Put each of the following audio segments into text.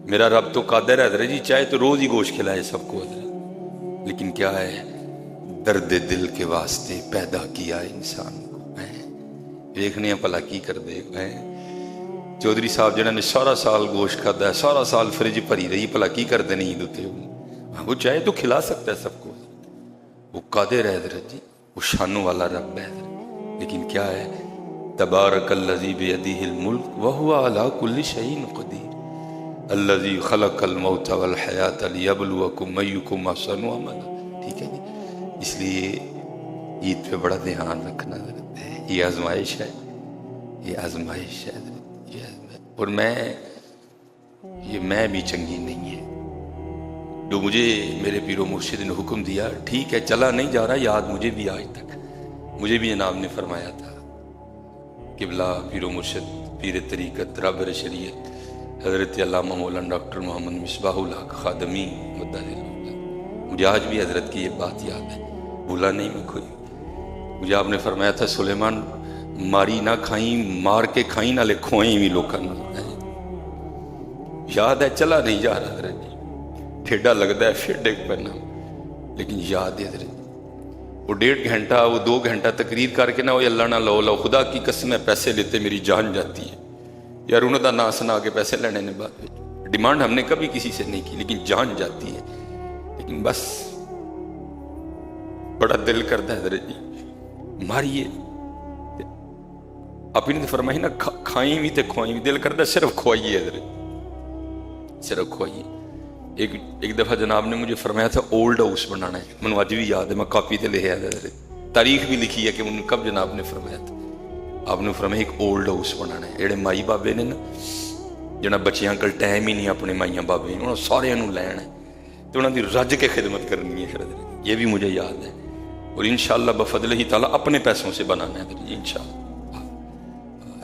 میرا رب تو قادر ہے حضرت جی، چاہے تو روز ہی گوشت کھلائے سب کو حضرت، لیکن کیا ہے، درد دل کے واسطے پیدا کیا انسان کو۔ دیکھنے پلا کی کر دے گا چودھری صاحب جنہوں نے سارا سال گوشت کھاتا ہے، سارا سال فریج بھری رہی، پلا کی کر دے نہیں دوتے وہ چاہے تو کھلا سکتا ہے سب کو، وہ قادر ہے حضرت جی، وہ شانوں والا رب ہے حضرت، لیکن کیا ہے، تبارک الذی بیدہ الملک وہو علی کل شیء قدیر الذی خلق الموت والحیات لیبلوکم ایکم احسن عملا۔ ٹھیک ہے جی، اس لیے عید پہ بڑا دھیان رکھنا ضرورت ہے، یہ آزمائش ہے، یہ آزمائش ہے حضرت، یہ آزمائش۔ اور میں بھی چنگی نہیں ہے، جو مجھے میرے پیر و مرشد نے حکم دیا، ٹھیک ہے چلا نہیں جا رہا، یاد مجھے بھی آج تک، مجھے بھی جناب نے فرمایا تھا، قبلہ پیر و مرشد پیر طریقت رابر شریعت حضرت علامہ مولانا ڈاکٹر محمد مصباح الحق خادمی مدہ اللہ، مجھے آج بھی حضرت کی یہ بات یاد ہے، بھولا نہیں میں کوئی۔ مجھے آپ نے فرمایا تھا سلیمان ماری نہ کھائیں، مار کے کھائیں نہ لے کھوئیں بھی لوکاں نہ، یاد ہے چلا نہیں جا رہا حضرت جی، ٹھیڈا لگتا ہے پھر ڈگ پڑنا، لیکن یاد ہے حضرت وہ 1.5 گھنٹہ وہ 2 گھنٹہ تقریر کر کے نہ، وہ اللہ نہ لو لو، خدا کی قسم ہے پیسے لیتے میری جان جاتی ہے یار، انہوں دا نا سنا کے پیسے لینے نے بات، ڈیمانڈ ہم نے کبھی کسی سے نہیں کی، لیکن جان جاتی ہے، لیکن بس بڑا دل کرتا ہے حضرت جی ماریے، آپ نے فرمائی نا کھائیں بھی تے کھوائیں بھی، دل کرتا ہے صرف کھوائیے حضرت، صرف کھوائیے۔ ایک دفعہ جناب نے مجھے فرمایا تھا اولڈ ہاؤس بنانا ہے، میں آج بھی یاد ہے، میں کاپی تے لکھا ہے حضرت، تاریخ بھی لکھی ہے کہ انہوں کب جناب نے فرمایا تھا، آپ نے فرمایا ایک اولڈ ہاؤس بنانا ہے، جڑے مائی بابے نے نا جنہاں بچیاں کل ٹائم ہی نہیں اپنے مائیاں بابے نے، انہوں سارے انہوں لینا ہے تو انہوں نے رج کے خدمت کرنی ہے حضرت، یہ بھی مجھے یاد ہے، اور انشاءاللہ بفضلہ تعالیٰ اپنے پیسوں سے بنانا ہے حضرت انشاءاللہ۔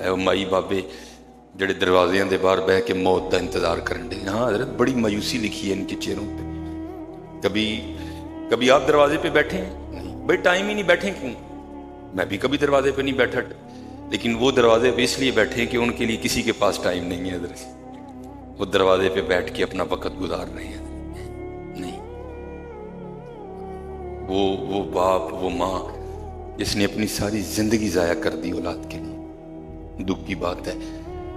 اے مائی بابے جڑے دروازیاں دے باہر بہ کے موت دا انتظار کرن دے، ہاں حضرت بڑی مایوسی لکھی ہے ان کے چہروں پہ، کبھی آپ دروازے پہ بیٹھے ہیں؟ نہیں بھائی، ٹائم ہی نہیں، بیٹھے کیوں؟ میں بھی کبھی دروازے پہ نہیں بیٹھا، لیکن وہ دروازے پہ اس لیے بیٹھے کہ ان کے لیے کسی کے پاس ٹائم نہیں ہے حضرت، وہ دروازے پہ بیٹھ کے اپنا وقت گزار رہے ہیں، نہیں وہ باپ وہ ماں جس نے اپنی ساری زندگی ضائع کر دی اولاد کے لیے، دکھ کی بات ہے،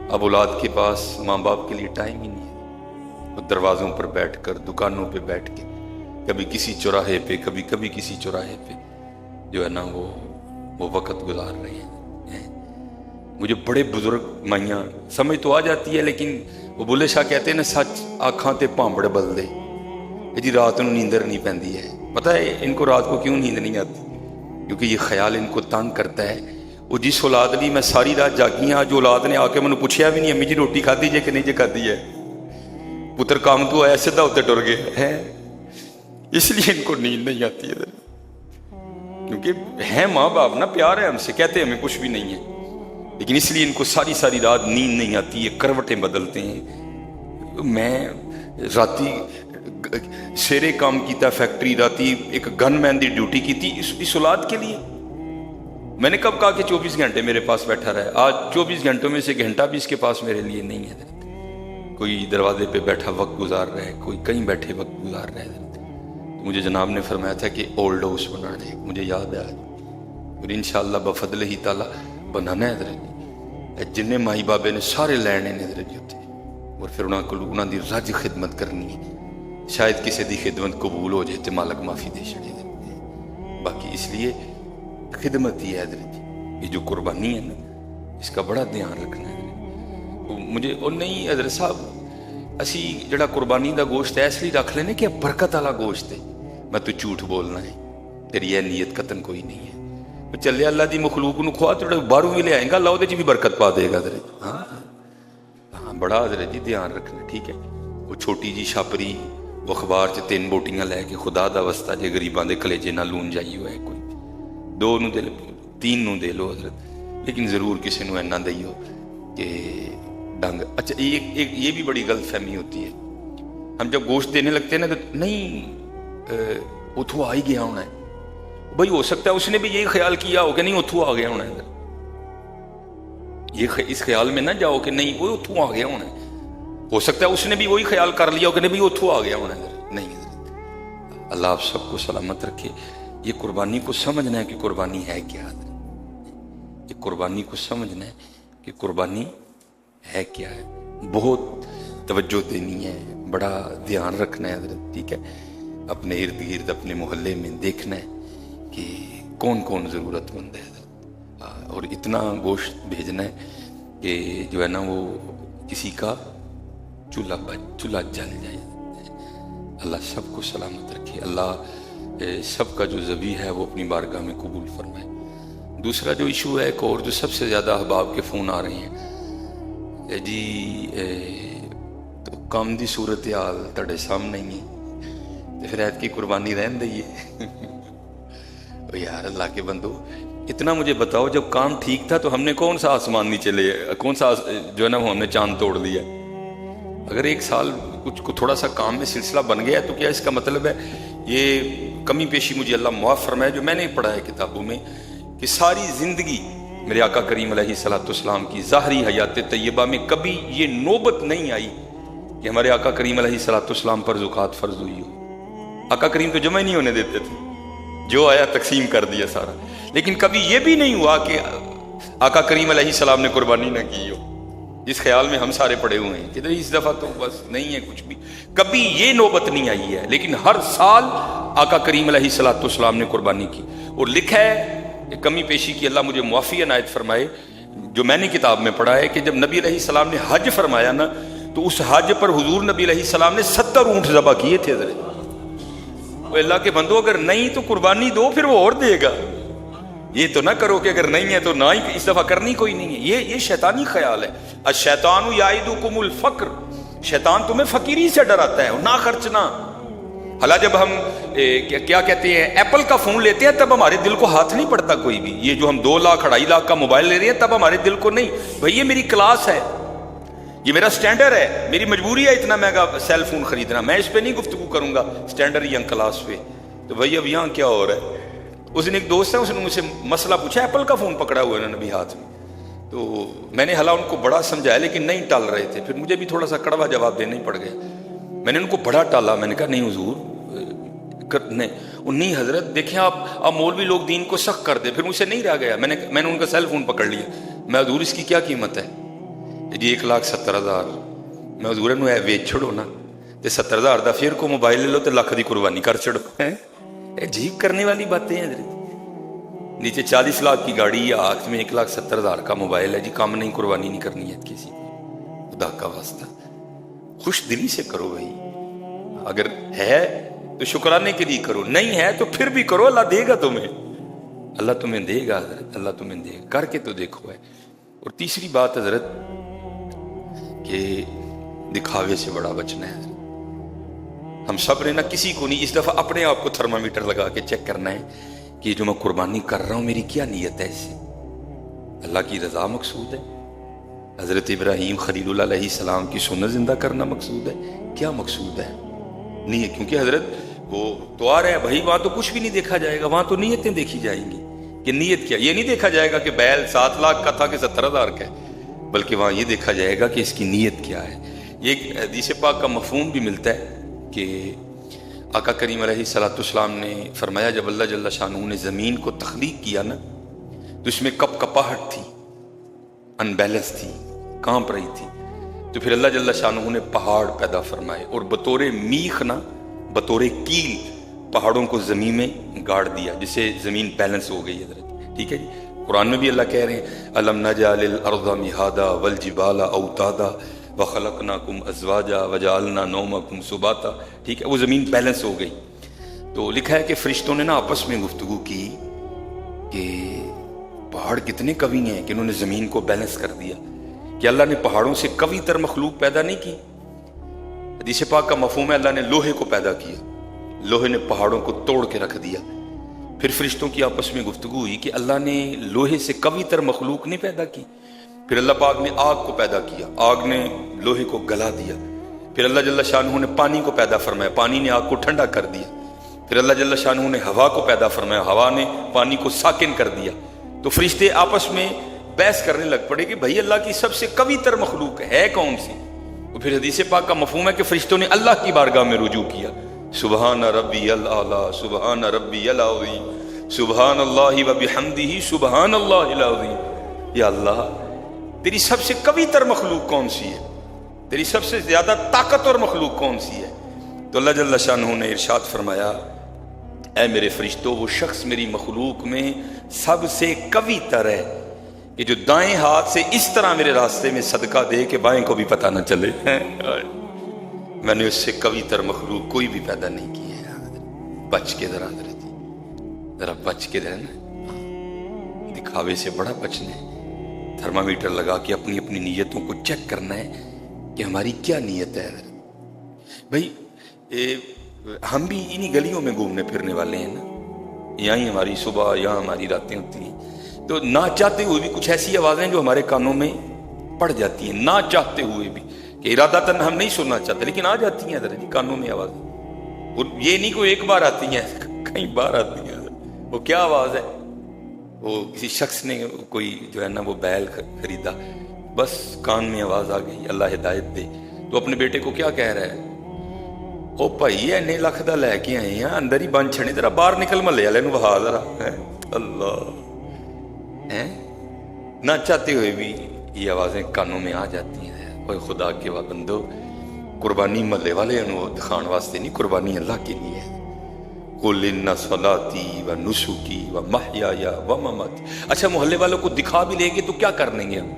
اب اولاد کے پاس ماں باپ کے لیے ٹائم ہی نہیں ہے، وہ دروازوں پر بیٹھ کر، دکانوں پہ بیٹھ کے، کبھی کسی چوراہے پہ، کبھی کسی چوراہے پہ جو ہے نا وہ وقت گزار رہے ہیں۔ مجھے بڑے بزرگ مائیاں سمجھ تو آ جاتی ہے، لیکن وہ بلے شاہ کہتے ہیں نا سچ آنکھاں تے پانبڑ بل دے، جی رات کو نیندر نہیں پیندی ہے، پتہ ہے ان کو رات کو کیوں نیند نہیں آتی؟ کیونکہ یہ خیال ان کو تنگ کرتا ہے، وہ جس اولاد لی میں ساری رات جاگی ہاں، جو اولاد نے آ کے میں نے پوچھیا بھی نہیں امی جی روٹی کھا دیجیے کہ نہیں جی کھا دی ہے، پتر کام تو آیا سیدھا ہوتے ٹر گئے ہیں، اس لیے ان کو نیند نہیں آتی ہے، کیونکہ ہیں ماں باپ نا، پیار ہے ہم سے، کہتے ہمیں کچھ بھی نہیں ہے، لیکن اس لیے ان کو ساری رات نیند نہیں آتی ہے، کروٹیں بدلتے ہیں۔ میں راتی سیرے کام کیتا فیکٹری، راتی ایک گن مین دی ڈیوٹی کی تھی اس اولاد کے لیے، میں نے کب کہا کہ 24 گھنٹے میرے پاس بیٹھا رہے، آج 24 گھنٹوں میں سے 1 گھنٹہ بھی اس کے پاس میرے لیے نہیں ہے، کوئی دروازے پہ بیٹھا وقت گزار رہا ہے، کوئی کہیں بیٹھے وقت گزار رہا ہے، تو مجھے جناب نے فرمایا تھا کہ اولڈ ہاؤس بنانا ہے، مجھے یاد ہے آج، اور انشاءاللہ بفضلہ تعالیٰ بنانا ہے حضرت، جن مائی بابے نے سارے لینے نے حضرت جی ہوتے، اور پھر انہوں دی رج خدمت کرنی ہے، شاید کسی دی خدمت قبول ہو جائے تو مالک معافی دے چھڑے، باقی اس لیے خدمت ہی ہے حضرت جی، یہ جو قربانی ہے نا اس کا بڑا دھیان رکھنا ہے مجھے، اور نہیں حضرت صاحب اسی جڑا قربانی دا گوشت ہے اس لیے رکھ لینے کہ برکت والا گوشت ہے، میں تو جھوٹ بولنا ہے، تیری یہ نیت قطن کوئی نہیں ہے، چلے اللہ دی مخلوق نو کھوا تو باہروں بھی لے آئیں گا، اللہ دے چ بھی برکت پا دے گا حضرت، ہاں بڑا حضرت جی دھیان رکھنا، ٹھیک ہے، وہ چھوٹی جی چھاپری وہ اخبار چ 3 بوٹیاں لے کے، خدا دا واسطہ جے غریباں دے کلیجے نہ لون جائی ہوئے کوئی 2 نو دے لو 3 نو دے لو حضرت، لیکن ضرور کسی نو اینا دئیو کہ ڈنگ۔ اچھا یہ بھی بڑی غلط فہمی ہوتی ہے، ہم جب گوشت دینے لگتے ہیں نا تو نہیں اتھو آ ہی گیا ہونا ہے، بھائی ہو سکتا ہے اس نے بھی یہی خیال کیا ہو کہ نہیں اتھو آ گیا ہونا ہے، یہ اس خیال میں نہ جاؤ کہ نہیں وہ اتھو آ گیا ہونا ہے، ہو سکتا ہے اس نے بھی وہی خیال کر لیا کہ نہیں اتھو آ گیا ہونا نہیں حضرت اللہ آپ سب کو سلامت رکھے. یہ قربانی کو سمجھنا ہے کہ قربانی ہے کیا. یہ قربانی کو سمجھنا ہے کہ قربانی ہے کیا ہے. بہت توجہ دینی ہے, بڑا دھیان رکھنا ہے حضرت. ٹھیک ہے, اپنے ارد گرد اپنے محلے میں دیکھنا ہے کہ کون کون ضرورت مند ہے حضرت, اور اتنا گوشت بھیجنا ہے کہ جو ہے نا وہ کسی کا چولہا جل جائے. اللہ سب کو سلامت رکھے. اللہ سب کا جو ذبیح ہے وہ اپنی بارگاہ میں قبول فرمائے. دوسرا جو ایشو ہے ایک اور جو سب سے زیادہ احباب کے فون آ رہے ہیں جی تو کام دی صورتحال تڑے سامنے ہی تو پھر عید کی قربانی رہن دئیے. یار اللہ کے بندو اتنا مجھے بتاؤ, جب کام ٹھیک تھا تو ہم نے کون سا آسمان نیچے لے, کون سا جو ہے نا وہ ہم نے چاند توڑ دیا. اگر ایک سال کچھ تھوڑا سا کام میں سلسلہ بن گیا تو کیا اس کا مطلب ہے یہ کمی پیشی مجھے اللہ معاف فرمائے جو میں نے پڑھا ہے کتابوں میں کہ ساری زندگی میرے آقا کریم علیہ الصلوۃ والسلام کی ظاہری حیات طیبہ میں کبھی یہ نوبت نہیں آئی کہ ہمارے آقا کریم علیہ الصلوۃ والسلام پر زکوٰۃ فرض ہوئی ہو. آقا کریم تو جمع ہی نہیں ہونے دیتے تھے, جو آیا تقسیم کر دیا سارا. لیکن کبھی یہ بھی نہیں ہوا کہ آقا کریم علیہ السلام نے قربانی نہ کی ہو, جس خیال میں ہم سارے پڑے ہوئے ہیں کہ اس دفعہ تو بس نہیں ہے کچھ بھی. کبھی یہ نوبت نہیں آئی ہے, لیکن ہر سال آقا کریم علیہ الصلوۃ والسلام نے قربانی کی. اور لکھا ہے کہ کمی پیشی کی اللہ مجھے معافی عنایت فرمائے, جو میں نے کتاب میں پڑھا ہے کہ جب نبی علیہ السلام نے حج فرمایا نا تو اس حج پر حضور نبی علیہ السلام نے 70 اونٹ ذبح کیے تھے. اللہ کے بندو اگر نہیں تو قربانی دو, پھر وہ اور دے گا. یہ تو نہ کرو کہ اگر نہیں ہے تو نہ ہی, اس دفعہ کرنی کوئی نہیں ہے. یہ شیطانی خیال ہے. الشیطان یعدکم الفقر, شیطان تمہیں فقیری سے ڈراتا ہے, نہ خرچنا. حالانکہ جب ہم کیا کہتے ہیں ایپل کا فون لیتے ہیں تب ہمارے دل کو ہاتھ نہیں پڑتا کوئی بھی. یہ جو ہم 2 لاکھ 2.5 لاکھ کا موبائل لے رہے ہیں تب ہمارے دل کو نہیں, بھائی یہ میری کلاس ہے, یہ میرا سٹینڈرڈ ہے, میری مجبوری ہے اتنا مہنگا سیل فون خریدنا, میں اس پہ نہیں گفتگو کروں گا سٹینڈرڈ یا کلاس پہ. تو بھائی اب یہاں کیا ہو رہا ہے. اس دن ایک دوست ہے, اس نے مجھ سے مسئلہ پوچھا, ایپل کا فون پکڑا ہوا ہے نا نبی ہاتھ میں. تو میں نے حالانکہ ان کو بڑا سمجھایا لیکن نہیں ٹال رہے تھے. پھر مجھے بھی تھوڑا سا کڑوا جواب دینا ہی پڑ گیا. میں نے ان کو بڑا ٹالا, میں نے کہا نہیں حضور نہیں حضرت دیکھیں آپ مولوی لوگ دین کو سخت کر دے. پھر مجھ سے نہیں رہ گیا, میں نے ان کا سیل فون پکڑ لیا. میں حضور اس کی کیا قیمت ہے جی 1,70,000. میں حضور نو ویچ چھڑو نا تے 70,000 دا پھر کو موبائل لے لو تے لاکھ دی قربانی کر چھڑو. عجیب کرنے والی باتیں ہیں حضرت. نیچے 40 لاکھ کی گاڑی یا ہاتھ میں 1,70,000 کا موبائل ہے جی, کام نہیں قربانی نہیں کرنی ہے کسی کو. خدا کا واسطہ خوش دلی سے کرو بھائی. اگر ہے تو شکرانے کے لیے کرو, نہیں ہے تو پھر بھی کرو, اللہ دے گا تمہیں, اللہ تمہیں دے گا حضرت, اللہ تمہیں دے گا. کر کے تو دیکھو ہے. اور تیسری بات حضرت کہ دکھاوے سے بڑا بچنا ہے. ہم سب نے نہ کسی کو نہیں, اس دفعہ اپنے آپ کو تھرمامیٹر لگا کے چیک کرنا ہے کہ جو میں قربانی کر رہا ہوں میری کیا نیت ہے اس سے. اللہ کی رضا مقصود ہے, حضرت ابراہیم خلیل اللہ علیہ السلام کی سنت زندہ کرنا مقصود ہے, کیا مقصود ہے نہیں ہے. کیونکہ حضرت وہ تو آ رہا ہے بھائی, وہاں تو کچھ بھی نہیں دیکھا جائے گا, وہاں تو نیتیں دیکھی جائیں گی کہ نیت کیا. یہ نہیں دیکھا جائے گا کہ بیل 7 لاکھ کا تھا کہ 70,000 کا ہے, بلکہ وہاں یہ دیکھا جائے گا کہ اس کی نیت کیا ہے. یہ حدیث پاک کا مفہوم بھی ملتا ہے کہ آقا کریم علیہ الصلوۃ والسلام نے فرمایا جب اللہ جل شانہ نے زمین کو تخلیق کیا نا تو اس میں کپ کپاہٹ تھی, ان بیلنس تھی, کانپ رہی تھی. تو پھر اللہ جل شانہ نے پہاڑ پیدا فرمائے اور بطور میخ نا بطور کیل پہاڑوں کو زمین میں گاڑ دیا, جس سے زمین بیلنس ہو گئی حضرت. ٹھیک ہے جی. قرآن میں بھی اللہ کہہ رہے ہیں الم نجعل الارض مہادا والجبال اوتادا وخلقناکم ازواجا وجعلنا نومکم سباتا. ٹھیک ہے, وہ زمین بیلنس ہو گئی. تو لکھا ہے کہ فرشتوں نے نا آپس میں گفتگو کی کہ پہاڑ کتنے قوی ہیں کہ انہوں نے زمین کو بیلنس کر دیا, کہ اللہ نے پہاڑوں سے قوی تر مخلوق پیدا نہیں کی. حدیث پاک کا مفہوم ہے اللہ نے لوہے کو پیدا کیا, لوہے نے پہاڑوں کو توڑ کے رکھ دیا. پھر فرشتوں کی آپس میں گفتگو ہوئی کہ اللہ نے لوہے سے قوی تر مخلوق نہیں پیدا کی. پھر اللہ پاک نے آگ کو پیدا کیا, آگ نے لوہے کو گلا دیا. پھر اللہ جل شانہ نے پانی کو پیدا فرمایا, پانی نے آگ کو ٹھنڈا کر دیا. پھر اللہ جل شانہ نے ہوا کو پیدا فرمایا, ہوا نے پانی کو ساکن کر دیا. تو فرشتے آپس میں بحث کرنے لگ پڑے کہ بھائی اللہ کی سب سے قوی تر مخلوق ہے کون سی. تو پھر حدیث پاک کا مفہوم ہے کہ فرشتوں نے اللہ کی بارگاہ میں رجوع کیا، سبحان ربی الاعلی، سبحان ربی العظیم، سبحان اللہ و بحمدہ، سبحان اللہ العظیم۔ یا اللہ تیری سب سے قوی تر مخلوق کون سی ہے، تیری سب سے زیادہ طاقتور مخلوق کون سی ہے؟ تو اللہ جل شانہ نے ارشاد فرمایا، اے میرے فرشتوں، وہ شخص میری مخلوق میں سب سے قوی تر ہے کہ جو دائیں ہاتھ سے اس طرح میرے راستے میں صدقہ دے کہ بائیں کو بھی پتہ نہ چلے۔ میں نے اس سے قوی تر مخلوق کوئی بھی پیدا نہیں کی ہے۔ بچ کے ذرا بچ کے رہنا، دکھاوے سے بڑا بچنا ہے۔ تھرمامیٹر لگا کے اپنی اپنی نیتوں کو چیک کرنا ہے کہ ہماری کیا نیت ہے۔ بھائی ہم بھی انہی گلیوں میں گھومنے پھرنے والے ہیں نا، یہاں ہی ہماری صبح، یہاں ہماری راتیں ہوتی ہیں، تو نہ چاہتے ہوئے بھی کچھ ایسی آوازیں جو ہمارے کانوں میں پڑ جاتی ہیں، نہ چاہتے ہوئے بھی، کہ ارادتاً ہم نہیں سننا چاہتے لیکن آ جاتی ہیں ذرا جی کانوں میں آوازیں۔ اور یہ نہیں کوئی ایک بار آتی ہیں، کئی بار آتی ہیں۔ وہ کیا آواز ہے؟ وہ کسی شخص نے کوئی جو ہے نا وہ بیل خریدا، بس کان میں آواز آ گئی، اللہ ہدایت دے، تو اپنے بیٹے کو کیا کہہ رہا ہے، او بھائی اینے لکھ دا لے کے آئے ہیں، اندر ہی بند چھڑے، ذرا باہر نکل محلے والے نوں وہا ذرا۔ اللہ نہ چاہتے ہوئے بھی یہ آوازیں کانوں میں آ جاتی ہیں۔ اوے خدا کے بندو، قربانی محلے والے نوں دکھان واسطے نہیں، قربانی اللہ کے لیے ہے۔ قل ان صلاتی و نسکی و محیایا و مماتی۔ اچھا محلے والوں کو دکھا بھی لیں گے تو کیا کر لیں گے ہم؟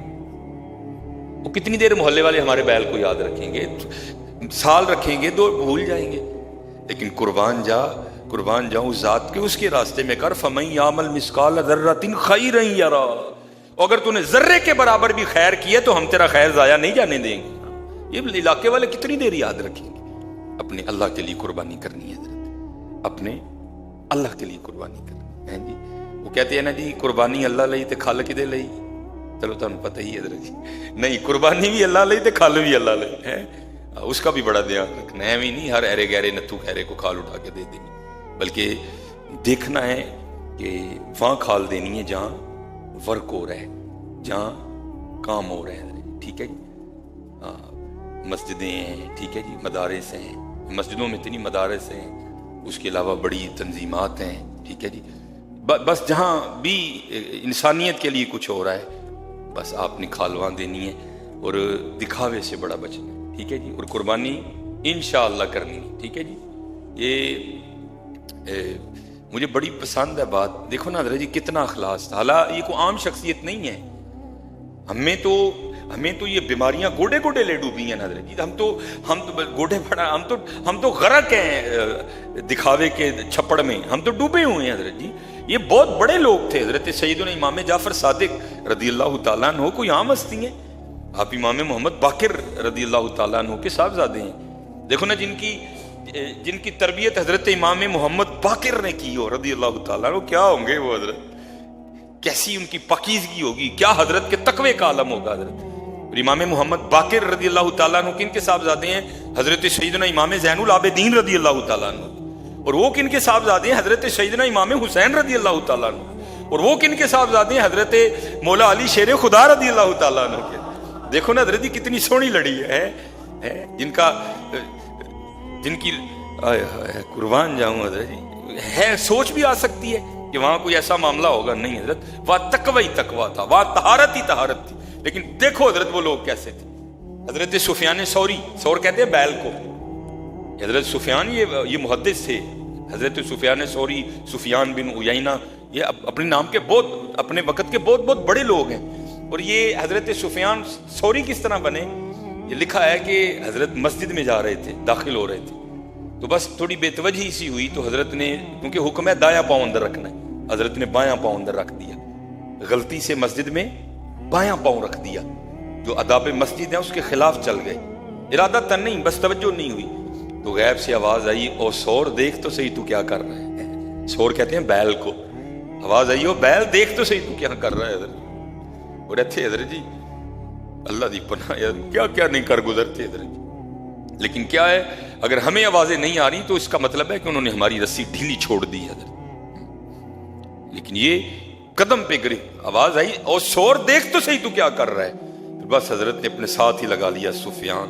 وہ کتنی دیر محلے والے ہمارے بیل کو یاد رکھیں گے؟ سال رکھیں گے، 2 بھول جائیں گے۔ لیکن قربان جا اس ذات کے، اس کے راستے میں کر، فَمَن يَعْمَلْ مِثْقَالَ ذَرَّةٍ خَيْرًا يَرَهُ۔ اگر تو نے ذرے کے برابر بھی خیر کیے تو ہم تیرا خیر ضائع نہیں جانے دیں گے۔ یہ علاقے والے کتنی دیر یاد رکھیں گے؟ اپنے اللہ کے لیے قربانی کرنی ہے، اپنے اللہ کے لیے قربانی کرنی ہے جی۔ وہ کہتے ہیں نا جی قربانی اللہ لئی تے کھل کدے لئی؟ چلو تمہیں پتہ ہی ہے جی، نہیں قربانی بھی اللہ لئی تے کھل بھی اللہ لئی ہے، اس کا بھی بڑا دھیان رکھنا ہے۔ ہمیں نہیں ہر ایرے گہرے نتھو خیرے کو کھال اٹھا کے دے دینی، بلکہ دیکھنا ہے کہ وہاں کھال دینی ہے جہاں ورک ہو رہا ہے، جہاں کام ہو رہا ہے، ٹھیک ہے جی۔ مسجدیں ہیں، ٹھیک ہے جی، مدارس ہیں، مسجدوں میں اتنی مدارس ہیں، اس کے علاوہ بڑی تنظیمات ہیں، ٹھیک ہے جی۔ بس جہاں بھی انسانیت کے لیے کچھ ہو رہا ہے بس آپ نے کھالواں دینی ہے اور دکھاوے سے بڑا بچنا ہے، ٹھیک ہے جی۔ اور قربانی انشاءاللہ کرنی ہے، ٹھیک ہے جی۔ یہ مجھے بڑی پسند ہے بات، دیکھو نا حضرت جی کتنا اخلاص تھا۔ حالانکہ یہ کوئی عام شخصیت نہیں ہے، ہمیں تو یہ بیماریاں گوڑے گوڑے لے ڈوبی ہیں حضرت جی۔ ہم تو گوڑے پڑا، ہم تو غرق ہیں دکھاوے کے چھپڑ میں، ہم تو ڈوبے ہوئے ہیں حضرت جی۔ یہ بہت بڑے لوگ تھے حضرت سیدنا امام جعفر صادق رضی اللہ تعالیٰ عنہ، کوئی عام ہستی ہیں؟ آپ امام محمد باقر رضی اللہ تعالیٰ عنہ کے صاحبزادے ہیں۔ دیکھو نا جن کی تربیت حضرت امام محمد باقر نے کی ہو رضی اللہ تعالیٰ عنہ، کیا ہوں گے وہ حضرت، کیسی ان کی پاکیزگی ہوگی، کیا حضرت کے تقوی کا عالم ہوگا حضرت۔ اور امام محمد باقر رضی اللہ تعالیٰ عنہ کن کے صاحبزادے ہیں؟ حضرت سیدنا امام زین العابدین رضی اللہ تعالیٰ عنہ۔ اور وہ کن کے صاحبزادے ہیں؟ حضرت سیدنا امام حسین رضی اللہ تعالیٰ عنہ۔ اور وہ کن کے صاحبزادے ہیں؟ حضرت مولا علی شیر خدا رضی اللہ تعالیٰ عنہ کے۔ دیکھو نا حضرت جی کتنی سونی لڑی ہے، جن کی قربان جاؤں حضرت جی، ہے سوچ بھی آ سکتی ہے کہ وہاں کوئی ایسا معاملہ ہوگا؟ نہیں حضرت، وہاں تقوی ہی تقوی تھا، وہاں طہارت ہی طہارت تھی۔ لیکن دیکھو حضرت وہ لوگ کیسے تھے۔ حضرت سفیان ثوری، ثور کہتے ہیں بیل کو، حضرت سفیان یہ محدث تھے، حضرت سفیان ثوری، سفیان بن عیینہ، یہ اپنے نام کے بہت، اپنے وقت کے بہت بڑے لوگ ہیں۔ اور یہ حضرت سفیان ثوری کس طرح بنے؟ یہ لکھا ہے کہ حضرت مسجد میں جا رہے تھے، داخل ہو رہے تھے، تو بس تھوڑی بے توجہی سی ہوئی تو حضرت نے، کیونکہ حکم ہے دایاں پاؤں اندر رکھنا ہے، حضرت نے بایاں پاؤں اندر رکھ دیا، غلطی سے مسجد میں بایاں پاؤں رکھ دیا، جو آداب مسجد ہیں اس کے خلاف چل گئے، ارادہ تن نہیں، بس توجہ نہیں ہوئی، تو غیب سے آواز آئی، او سور دیکھ تو صحیح تو کیا کر رہا ہے۔ سور کہتے ہیں بیل کو، آواز آئی، او بیل دیکھ تو صحیح تو کیا کر رہا ہے حضرت۔ اور ایتھے حضرت جی اللہ دی پناہ، کیا کیا نہیں کر گزرتے حضرت جی۔ لیکن کیا ہے، اگر ہمیں آوازیں نہیں آ رہی تو اس کا مطلب ہے کہ انہوں نے ہماری رسی ڈھیلی چھوڑ دی حضرت۔ لیکن یہ قدم پہ گری، آواز آئی، اور سور دیکھ تو صحیح تو کیا کر رہا ہے، پھر بس حضرت نے اپنے ساتھ ہی لگا لیا، سفیان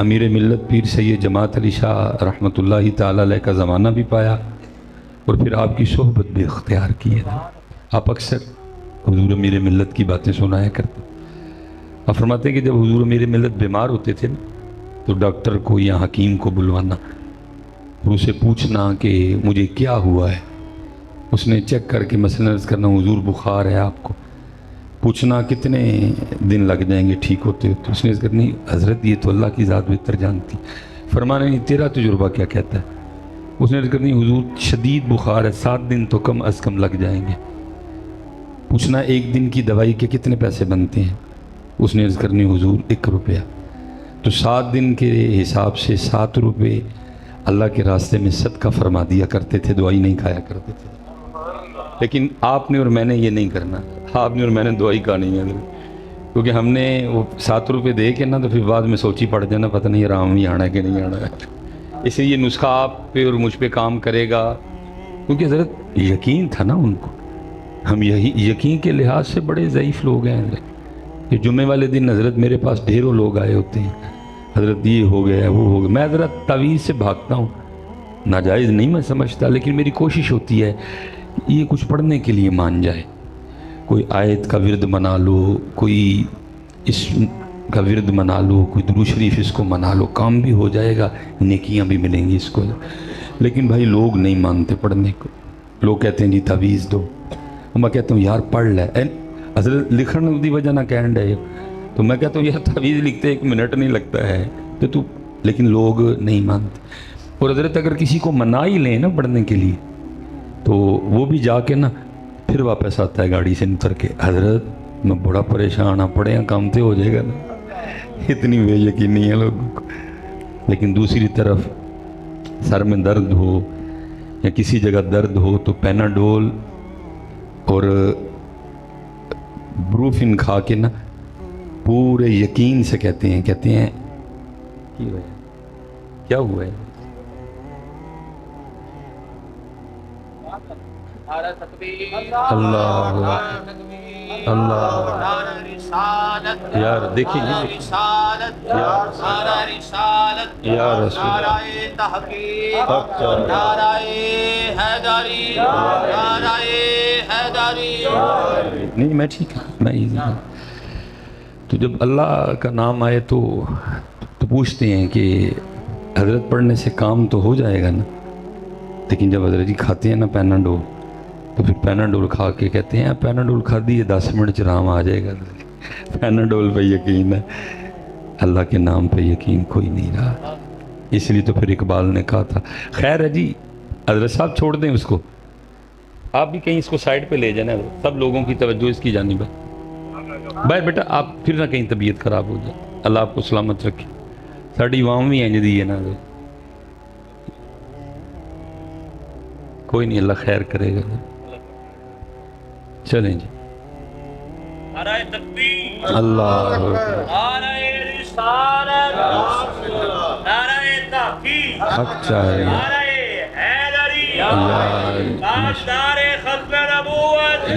امیر ملت پیر سید جماعت علی شاہ رحمۃ اللہ تعالی علیہ کا زمانہ بھی پایا اور پھر آپ کی صحبت بھی اختیار کی ہے۔ آپ اکثر حضور امیر ملت کی باتیں سنایا کرتے، آپ فرماتے ہیں کہ جب حضور امیر ملت بیمار ہوتے تھے تو ڈاکٹر کو یا حکیم کو بلوانا اور اسے پوچھنا کہ مجھے کیا ہوا ہے، اس نے چیک کر کے مثلا عرض کرنا حضور بخار ہے آپ کو، پوچھنا کتنے دن لگ جائیں گے ٹھیک ہوتے ہوتے، اس نے عرض کرنی حضرت یہ تو اللہ کی ذات بہتر جانتی، فرمانا نہیں تیرا تجربہ کیا کہتا ہے، اس نے عرض کرنی حضور شدید بخار ہے 7 دن تو کم از کم لگ جائیں گے، پوچھنا 1 دن کی دوائی کے کتنے پیسے بنتے ہیں، اس نے عرض کرنی حضور 1 روپیہ، تو 7 دن کے حساب سے 7 روپے اللہ کے راستے میں صدقہ فرما دیا کرتے تھے، دوائی نہیں کھایا کرتے تھے۔ لیکن آپ نے اور میں نے یہ نہیں کرنا، آپ نے اور میں نے دوائی کھا نہیں ہے، کیونکہ ہم نے وہ 7 روپے دے کے نا تو پھر بعد میں سوچی پڑ جانا پتہ نہیں آرام ہی آنا ہے کہ نہیں آنا ہے، اس لیے یہ نسخہ آپ پہ اور مجھ پہ کام کرے گا، کیونکہ حضرت یقین تھا نا ان کو، ہم یہی یقین کے لحاظ سے بڑے ضعیف لوگ ہیں حضرت، کہ جمعے والے دن حضرت میرے پاس ڈھیروں لوگ آئے ہوتے ہیں، حضرت یہ ہو گیا وہ ہو گیا، میں حضرت تعویذ سے بھاگتا ہوں، ناجائز نہیں میں سمجھتا، لیکن میری کوشش ہوتی ہے یہ کچھ پڑھنے کے لیے مان جائے، کوئی آیت کا ورد منا لو، کوئی اسم کا ورد منا لو، کوئی درود شریف اس کو منا لو، کام بھی ہو جائے گا، نیکیاں بھی ملیں گی اس کو، لیکن بھائی لوگ نہیں مانتے پڑھنے کو، لوگ کہتے ہیں جی تعویذ دو، میں کہتا ہوں یار پڑھ لے، حضرت لکھن دی وجہ نہ کہن ڈے، تو میں کہتا ہوں یار تعویذ لکھتے 1 منٹ نہیں لگتا ہے تو لیکن لوگ نہیں مانتے، اور حضرت اگر کسی کو منا ہی لیں نا پڑھنے کے لیے تو وہ بھی جا کے نا پھر واپس آتا ہے گاڑی سے اتر کے، حضرت میں بڑا پریشان ہوں، پڑھے ہیں کام تو ہو جائے گا نا، اتنی بے یقینی ہے لوگوں کو۔ لیکن دوسری طرف سر میں درد ہو یا کسی جگہ درد ہو تو پیناڈول اور بروفن کھا کے نا پورے یقین سے کہتے ہیں کیا ہوا ہے اللہ یار دیکھیں یا رسول نہیں میں ٹھیک میں تو جب اللہ کا نام آئے تو پوچھتے ہیں کہ حضرت پڑھنے سے کام تو ہو جائے گا نا، لیکن جب حضرت جی کھاتے ہیں نا پیناڈول تو پھر پیناڈول کھا کے کہتے ہیں پیناڈول کھا دیے 10 منٹ چ آرام آ جائے گا، پیناڈول پہ یقین ہے، اللہ کے نام پہ یقین کوئی نہیں رہا، اس لیے تو پھر اقبال نے کہا تھا خیر ہے جی حضرت صاحب چھوڑ دیں اس کو، آپ بھی کہیں اس کو سائڈ پہ لے جانا، سب لوگوں کی توجہ اس کی جانب ہے، بھائی بیٹا آپ پھر نہ کہیں طبیعت خراب ہو جائے، اللہ آپ کو سلامت رکھے، ساڑی عوام بھی ہیں جدی ہے نا، کوئی نہیں اللہ خیر کرے گا، چلیں جی نعرہ تکبیر، اللہ نعرہ رسالت، نعرہ تحقیق، حق چاہے نعرہ حیدری، اللہ تاجدار ختم نبوت،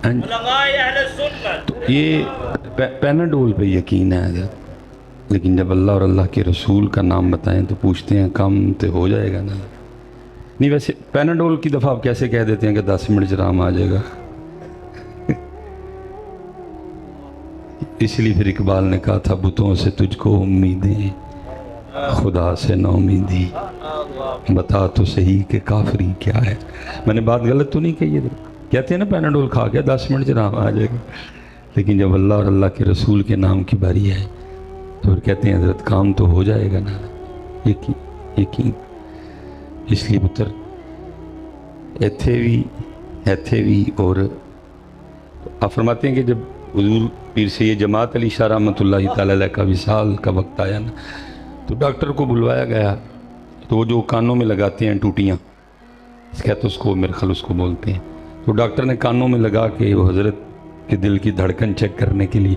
علماء اہل سنت۔ یہ پیناڈول پہ یقین ہے حضرت، لیکن جب اللہ اور اللہ کے رسول کا نام بتائیں تو پوچھتے ہیں کام تو ہو جائے گا نا، نہیں ویسے پیناڈول کی دفعہ آپ کیسے کہہ دیتے ہیں کہ 10 منٹ آرام آ جائے گا، اس لیے پھر اقبال نے کہا تھا بتوں سے تجھ کو امیدیں خدا سے نا امیدی، بتا تو صحیح کہ کافری کیا ہے، میں نے بات غلط تو نہیں کہی ہے، کہتے ہیں نا پیناڈول کھا کے 10 منٹ آرام آ جائے گا، لیکن جب اللہ اور اللہ کے رسول کے نام کی باری ہے تو پھر کہتے ہیں حضرت کام تو ہو جائے گا نا، یقین، اس لیے پتر ایتھے بھی اور آپ فرماتے ہیں کہ جب حضور پیر سید جماعت علی شاہ رحمۃ اللہ تعالی علیہ کا وصال کا وقت آیا نا تو ڈاکٹر کو بلوایا گیا، تو وہ جو کانوں میں لگاتے ہیں ٹوٹیاں کہتے اس کو میرے خیال اس کو بولتے ہیں، تو ڈاکٹر نے کانوں میں لگا کے وہ حضرت کے دل کی دھڑکن چیک کرنے کے لیے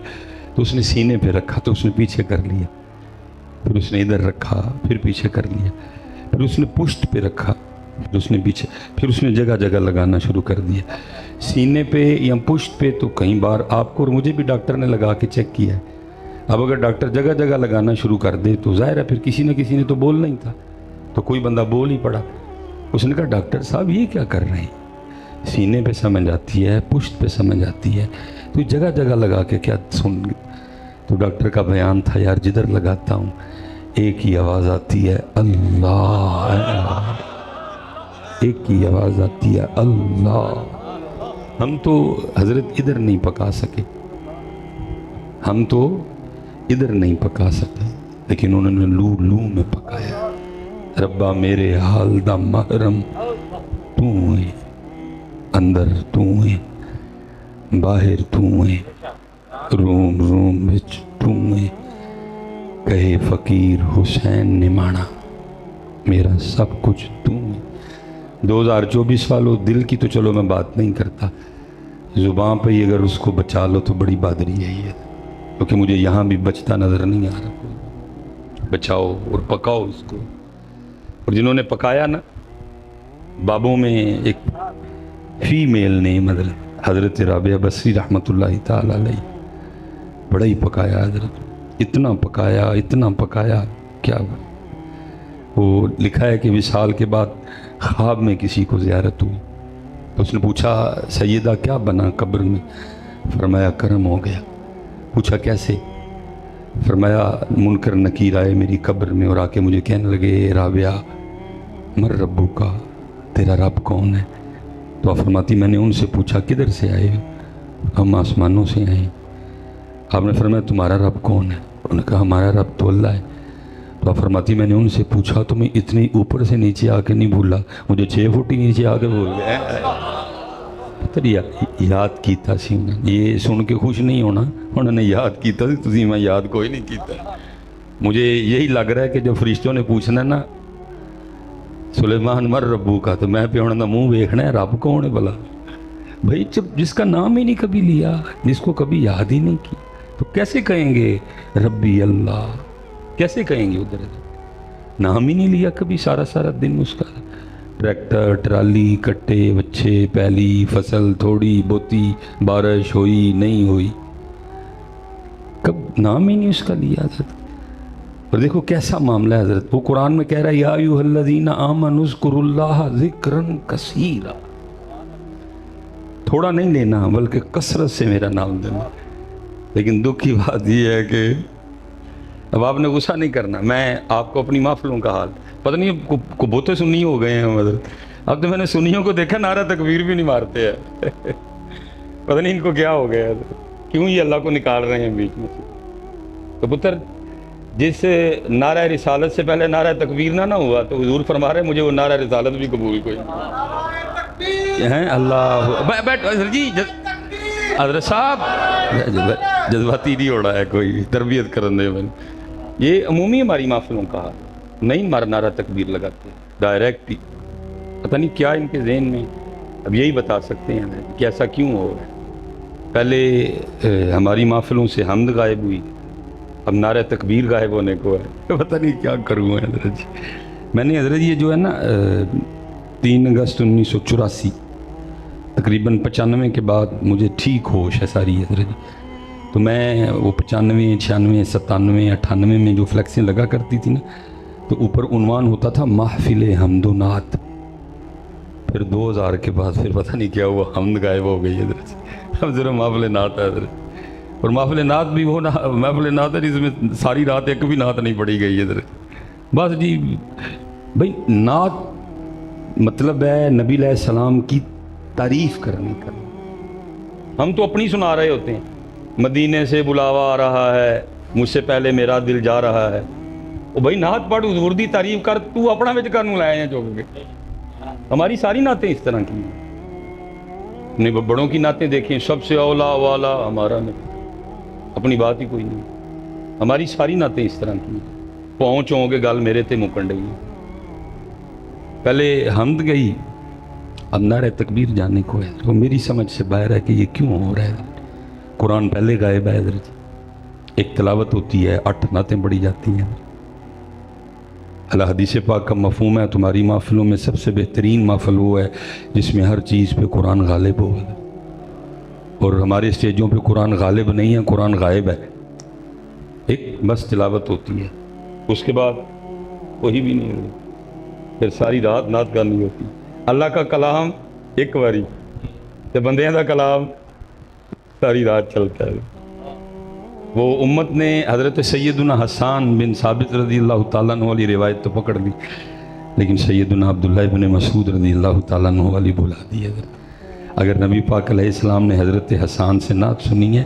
تو اس نے سینے پہ رکھا تو اس نے پیچھے کر لیا، پھر اس نے ادھر رکھا پھر پیچھے کر لیا، پھر اس نے پشت پہ رکھا پھر اس نے پیچھے، پھر اس نے جگہ جگہ لگانا شروع کر دیا، سینے پہ یا پشت پہ تو کئی بار آپ کو اور مجھے بھی ڈاکٹر نے لگا کے چیک کیا ہے، اب اگر ڈاکٹر جگہ جگہ لگانا شروع کر دے تو ظاہر ہے پھر کسی نہ کسی نے تو بولنا ہی تھا، تو کوئی بندہ بول ہی پڑا۔ اس نے کہا ڈاکٹر صاحب یہ کیا کر رہے ہیں؟ سینے پہ سمجھ آتی ہے، پشت پہ سمجھ آتی ہے، تو جگہ جگہ لگا کے کیا سن گے؟ تو ڈاکٹر کا بیان تھا یار جدھر لگاتا ہوں ایک ہی آواز آتی ہے اللہ، ایک ہی آواز آتی ہے اللہ۔ ہم تو حضرت ادھر نہیں پکا سکے، ہم تو ادھر نہیں پکا سکے، لیکن انہوں نے لو لو میں پکایا۔ ربا میرے حال دا محرم تو ہے، اندر تو ہے، باہر تو ہے، روم روم وچ تو ہے، کہے فقیر حسین نے مانا میرا سب کچھ تو ہے۔ 2024 والوں دل کی تو چلو میں بات نہیں کرتا، زبان پہ ہی اگر اس کو بچا لو تو بڑی بہادری ہے یہ، کیونکہ مجھے یہاں بھی بچتا نظر نہیں آ رہا کوئی۔ بچاؤ اور پکاؤ اس کو۔ اور جنہوں نے پکایا نا، بابوں میں ایک فیمیل نے مطلب حضرت رابعہ بصری رحمۃ اللہ تعالی علیہ، بڑا ہی پکایا حضرت، اتنا پکایا کیا وہ لکھا ہے کہ وصال کے بعد خواب میں کسی کو زیارت ہوئی تو اس نے پوچھا سیدہ کیا بنا قبر میں؟ فرمایا کرم ہو گیا۔ پوچھا کیسے؟ فرمایا منکر نکیر آئے میری قبر میں اور آ کے مجھے کہنے لگے رابعہ مر ربو کا، تیرا رب کون ہے؟ تو آپ فرماتی میں نے ان سے پوچھا کدھر سے آئے ہو؟ ہم آسمانوں سے آئے ہیں۔ آپ نے فرمایا تمہارا رب کون ہے؟ انہوں نے کہا ہمارا رب تو اللہ ہے۔ تو آپ فرماتی میں نے ان سے پوچھا تو میں اتنی اوپر سے نیچے آ کے نہیں بھولا، مجھے 6 فٹ ہی نیچے آ کے بھول گیا۔ پتہ یاد کیتا سی انہوں نے، یہ سن کے خوش نہیں ہونا، انہوں نے یاد کیتا سی، تسی میں یاد کوئی نہیں کیتا۔ مجھے یہی لگ رہا ہے کہ جب فرشتوں نے پوچھنا نا سلیمان مر ربو کا، تو میں پہ انہوں نے منہ ویکھنا ہے رب کون ہے بھلا؟ بھائی جس کا نام ہی نہیں کبھی لیا، جس کو کبھی یاد ہی نہیں کی، تو کیسے کہیں گے ربی اللہ؟ کیسے کہیں گے؟ ادھر نام ہی نہیں لیا کبھی، سارا دن اس کا ٹریکٹر ٹرالی کٹے بچے پہلی فصل تھوڑی بوتی بارش ہوئی نہیں ہوئی، کب نام ہی نہیں اس کا لیا حضرت۔ اور دیکھو کیسا معاملہ ہے حضرت، وہ قرآن میں کہہ رہا ہے یا ایھا الذین آمنوا اذکروا اللہ ذکرا کثیرا، تھوڑا نہیں لینا بلکہ کثرت سے میرا نام دینا۔ لیکن دکھ کی بات یہ ہے کہ اب آپ نے غصہ نہیں کرنا، میں آپ کو اپنی محفلوں کا حال پتہ نہیں کو بہتے سنی ہو گئے ہیں حضرت، اب تو میں نے سنیوں کو دیکھا نعرہ تکبیر بھی نہیں مارتے ہیں، پتہ نہیں ان کو کیا ہو گیا ہے، کیوں یہ اللہ کو نکال رہے ہیں بیچ میں سے۔ تو پتر جس نعرہ رسالت سے پہلے نعرہ تکبیر نہ ہوا تو حضور فرما رہے ہیں مجھے وہ نعرہ رسالت بھی قبول کوئی ہیں۔ اللہ بیٹھ جی حضرت صاحب جذباتی نہیں ہو رہا ہے، کوئی تربیت کرنے میں یہ عمومی ہماری محفلوں کا نہیں مارا نعرہ تکبیر لگاتے ڈائریکٹ ہی، پتہ نہیں کیا ان کے ذہن میں، اب یہی بتا سکتے ہیں کہ ایسا کیوں ہو رہا ہے۔ پہلے ہماری محفلوں سے حمد غائب ہوئی، اب نعرہ تکبیر غائب ہونے کو ہے، پتہ نہیں کیا کروں حضرت جی۔ میں نے حضرت یہ جو ہے نا 3 اگست 1984 تقریباً 95 کے بعد مجھے ٹھیک ہوش ہے ساری حضرت جی، تو میں وہ 95 96 97 98 میں جو فلیکسیں لگا کرتی تھی نا، تو اوپر عنوان ہوتا تھا محفل حمد و نعت، پھر 2000 کے بعد پھر پتہ نہیں کیا ہوا، حمد غائب ہو گئی حضرت جی، اب ذرا محفل نعت ہے حضرت، اور محفل نعت بھی وہ محفل نعت ہے جس میں ساری رات ایک بھی نعت نہیں پڑھی گئی حضرت۔ بس جی بھائی نعت مطلب ہے نبی علیہ السلام کی تعریف کرنے کا، ہم تو اپنی سنا رہے ہوتے ہیں، مدینے سے بلاوا آ رہا ہے مجھ سے پہلے میرا دل جا رہا ہے، وہ بھائی نعت پڑھ حضور دی تعریف کر، تو اپنا وچ کرنوں لائے ہیں چوک کے۔ ہماری ساری نعتیں اس طرح کی ہیں، اپنے بڑوں کی نعتیں دیکھیں، سب سے اولا والا ہمارا نبی، اپنی بات ہی کوئی نہیں، ہماری ساری نعتیں اس طرح کی ہیں، پہنچوں گے گل میرے تے مکن رہی ہے۔ پہلے حمد گئی، اب نعرہ تکبیر جانے کو ہے، تو میری سمجھ سے باہر ہے کہ یہ کیوں ہو رہا ہے۔ قرآن پہلے غائب ہے حضرت، ایک تلاوت ہوتی ہے 8 نعتیں پڑھی جاتی ہیں۔ حدیث پاک کا مفہوم ہے تمہاری محفلوں میں سب سے بہترین محفل وہ ہے جس میں ہر چیز پہ قرآن غالب ہو، اور ہمارے اسٹیجوں پہ قرآن غالب نہیں ہے، قرآن غائب ہے۔ ایک بس تلاوت ہوتی ہے، اس کے بعد کوئی بھی نہیں ہوتی، پھر ساری رات نعت گانی ہوتی۔ اللہ کا کلام ایک باری تے بندیاں دا کلام ساری رات چلتا ہے۔ وہ امت نے حضرت سیدنا حسان بن ثابت رضی اللہ تعالیٰ عنہ والی روایت تو پکڑ لی، لیکن سیدنا عبداللہ بن مسعود رضی اللہ تعالیٰ عنہ والی بھلا دی ہے۔ اگر نبی پاک علیہ السلام نے حضرت حسان سے نعت سنی ہے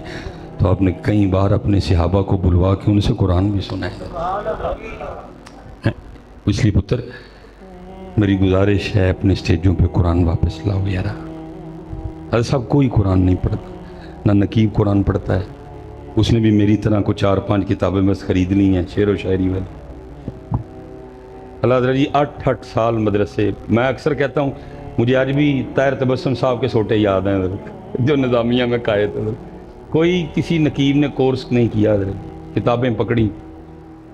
تو آپ نے کئی بار اپنے صحابہ کو بلوا کے ان سے قرآن بھی سنا ہے۔ اس لیے پتر میری گزارش ہے اپنے سٹیجوں پہ قرآن واپس لاؤ یار۔ حضرت صاحب کوئی قرآن نہیں پڑھتا، نہ نقیب قرآن پڑھتا ہے، اس نے بھی میری طرح کو 4-5 کتابیں بس خرید لی ہیں شعر و شاعری والی۔ اللہ حضرت جی 8 سال مدرسے، میں اکثر کہتا ہوں مجھے آج بھی طاہر تبسم صاحب کے سوٹے یاد ہیں حضرت، جو نظامیہ میں قائد تھے۔ کوئی کسی نقیب نے کورس نہیں کیا حضرت، کتابیں پکڑی۔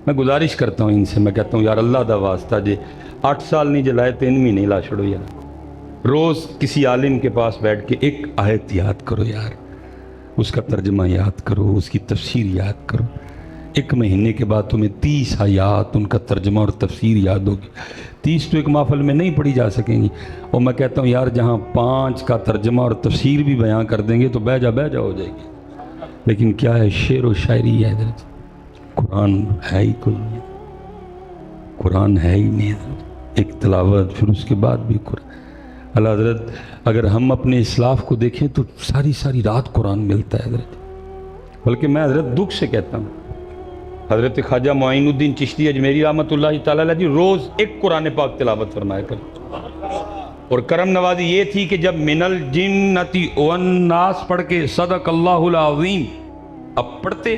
میں گزارش کرتا ہوں ان سے، میں کہتا ہوں یار اللہ دا واسطہ جے 8 سال نہیں جلائے 3 مہینے لا چھڑو یار۔ روز کسی عالم کے پاس بیٹھ کے ایک آیت یاد کرو یار، اس کا ترجمہ یاد کرو، اس کی تفسیر یاد کرو۔ 1 مہینے کے بعد تمہیں 30 آیات ان کا ترجمہ اور تفسیر یاد ہوگی۔ 30 تو ایک محفل میں نہیں پڑھی جا سکیں گی، اور میں کہتا ہوں یار جہاں 5 کا ترجمہ اور تفسیر بھی بیان کر دیں گے تو بہ جا ہو جائے گی۔ لیکن کیا ہے، شعر و شاعری ہے حضرت، قرآن ہے ہی کوئی نہیں، قرآن ہے ہی نہیں حضرت۔ ایک تلاوت، پھر اس کے بعد بھی قرآن۔ اللہ حضرت اگر ہم اپنے اسلاف کو دیکھیں تو ساری رات قرآن ملتا ہے حضرت۔ بلکہ میں حضرت دکھ سے کہتا ہوں، حضرت خواجہ معین الدین چشتی اجمیری رحمۃ اللہ تعالیٰ علیہ جی روز ایک قرآن پاک تلاوت فرمایا کرتے، اور کرم نوازی یہ تھی کہ جب من الجنتی والناس پڑھ کے صدق اللہ العظیم اب پڑھتے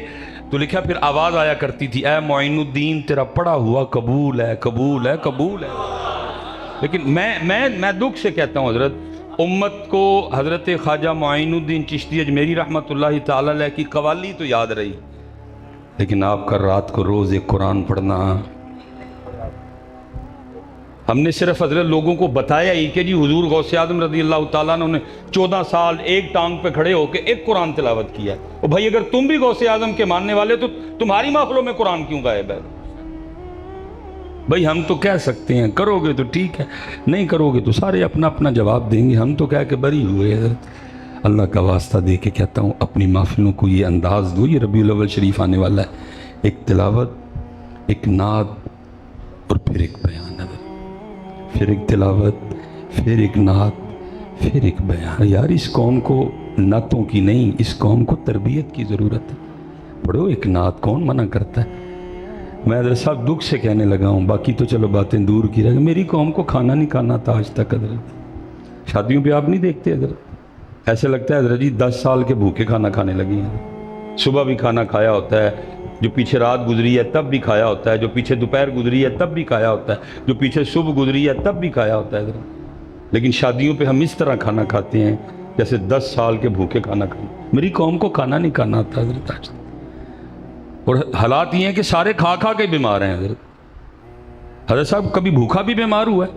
تو لکھا پھر آواز آیا کرتی تھی، اے معین الدین تیرا پڑھا ہوا قبول ہے، قبول ہے، قبول ہے۔ لیکن میں دکھ سے کہتا ہوں حضرت، امت کو حضرت خواجہ معین الدین چشتی اجمیری رحمۃ اللہ تعالی علیہ کی قوالی تو یاد رہی، لیکن آپ کا رات کو روز ایک قرآن پڑھنا، ہم نے صرف حضرت لوگوں کو بتایا ہی کہ جی حضور غوث اعظم رضی اللہ تعالیٰ عنہ نے 14 سال ایک ٹانگ پہ کھڑے ہو کے ایک قرآن تلاوت کیا ہے۔ اور بھائی اگر تم بھی غوث اعظم کے ماننے والے تو تمہاری محفلوں میں قرآن کیوں غائب ہے؟ بھائی ہم تو کہہ سکتے ہیں کرو گے تو ٹھیک ہے، نہیں کرو گے تو سارے اپنا اپنا جواب دیں گے، ہم تو کہہ کے بری ہوئے حضرت۔ اللہ کا واسطہ دے کے کہتا ہوں اپنی محفلوں کو یہ انداز دو، یہ ربیع الاول شریف آنے والا ہے، ایک تلاوت، ایک نعت اور پھر ایک بیان ہے، پھر ایک تلاوت، پھر ایک نعت، پھر ایک بیان۔ یار اس قوم کو نعتوں کی نہیں، اس قوم کو تربیت کی ضرورت ہے۔ پڑھو ایک نعت، کون منع کرتا ہے؟ میں حضرت صاحب دکھ سے کہنے لگا ہوں، باقی تو چلو باتیں دور کی رہ گئی، میری قوم کو کھانا نہیں کھانا تھا آج تک حضرت۔ شادیوں پہ آپ نہیں دیکھتے حضرت، ایسے لگتا ہے حضرت جی 10 سال کے بھوکے کھانا کھانے لگے ہیں۔ صبح بھی کھانا کھایا ہوتا ہے، جو پیچھے رات گزری ہے تب بھی کھایا ہوتا ہے، جو پیچھے دوپہر گزری ہے تب بھی کھایا ہوتا ہے، جو پیچھے صبح گزری ہے تب بھی کھایا ہوتا ہے حضرت۔ لیکن شادیوں پہ ہم اس طرح کھانا کھاتے ہیں جیسے 10 سال کے بھوکے کھانا کھانا۔ میری قوم کو کھانا نہیں کھانا تھا حضرت آج تک، اور حالات یہ ہیں کہ سارے کھا کھا کے بیمار ہیں حضرت۔ حضرت صاحب کبھی بھوکا بھی بیمار ہوا ہے؟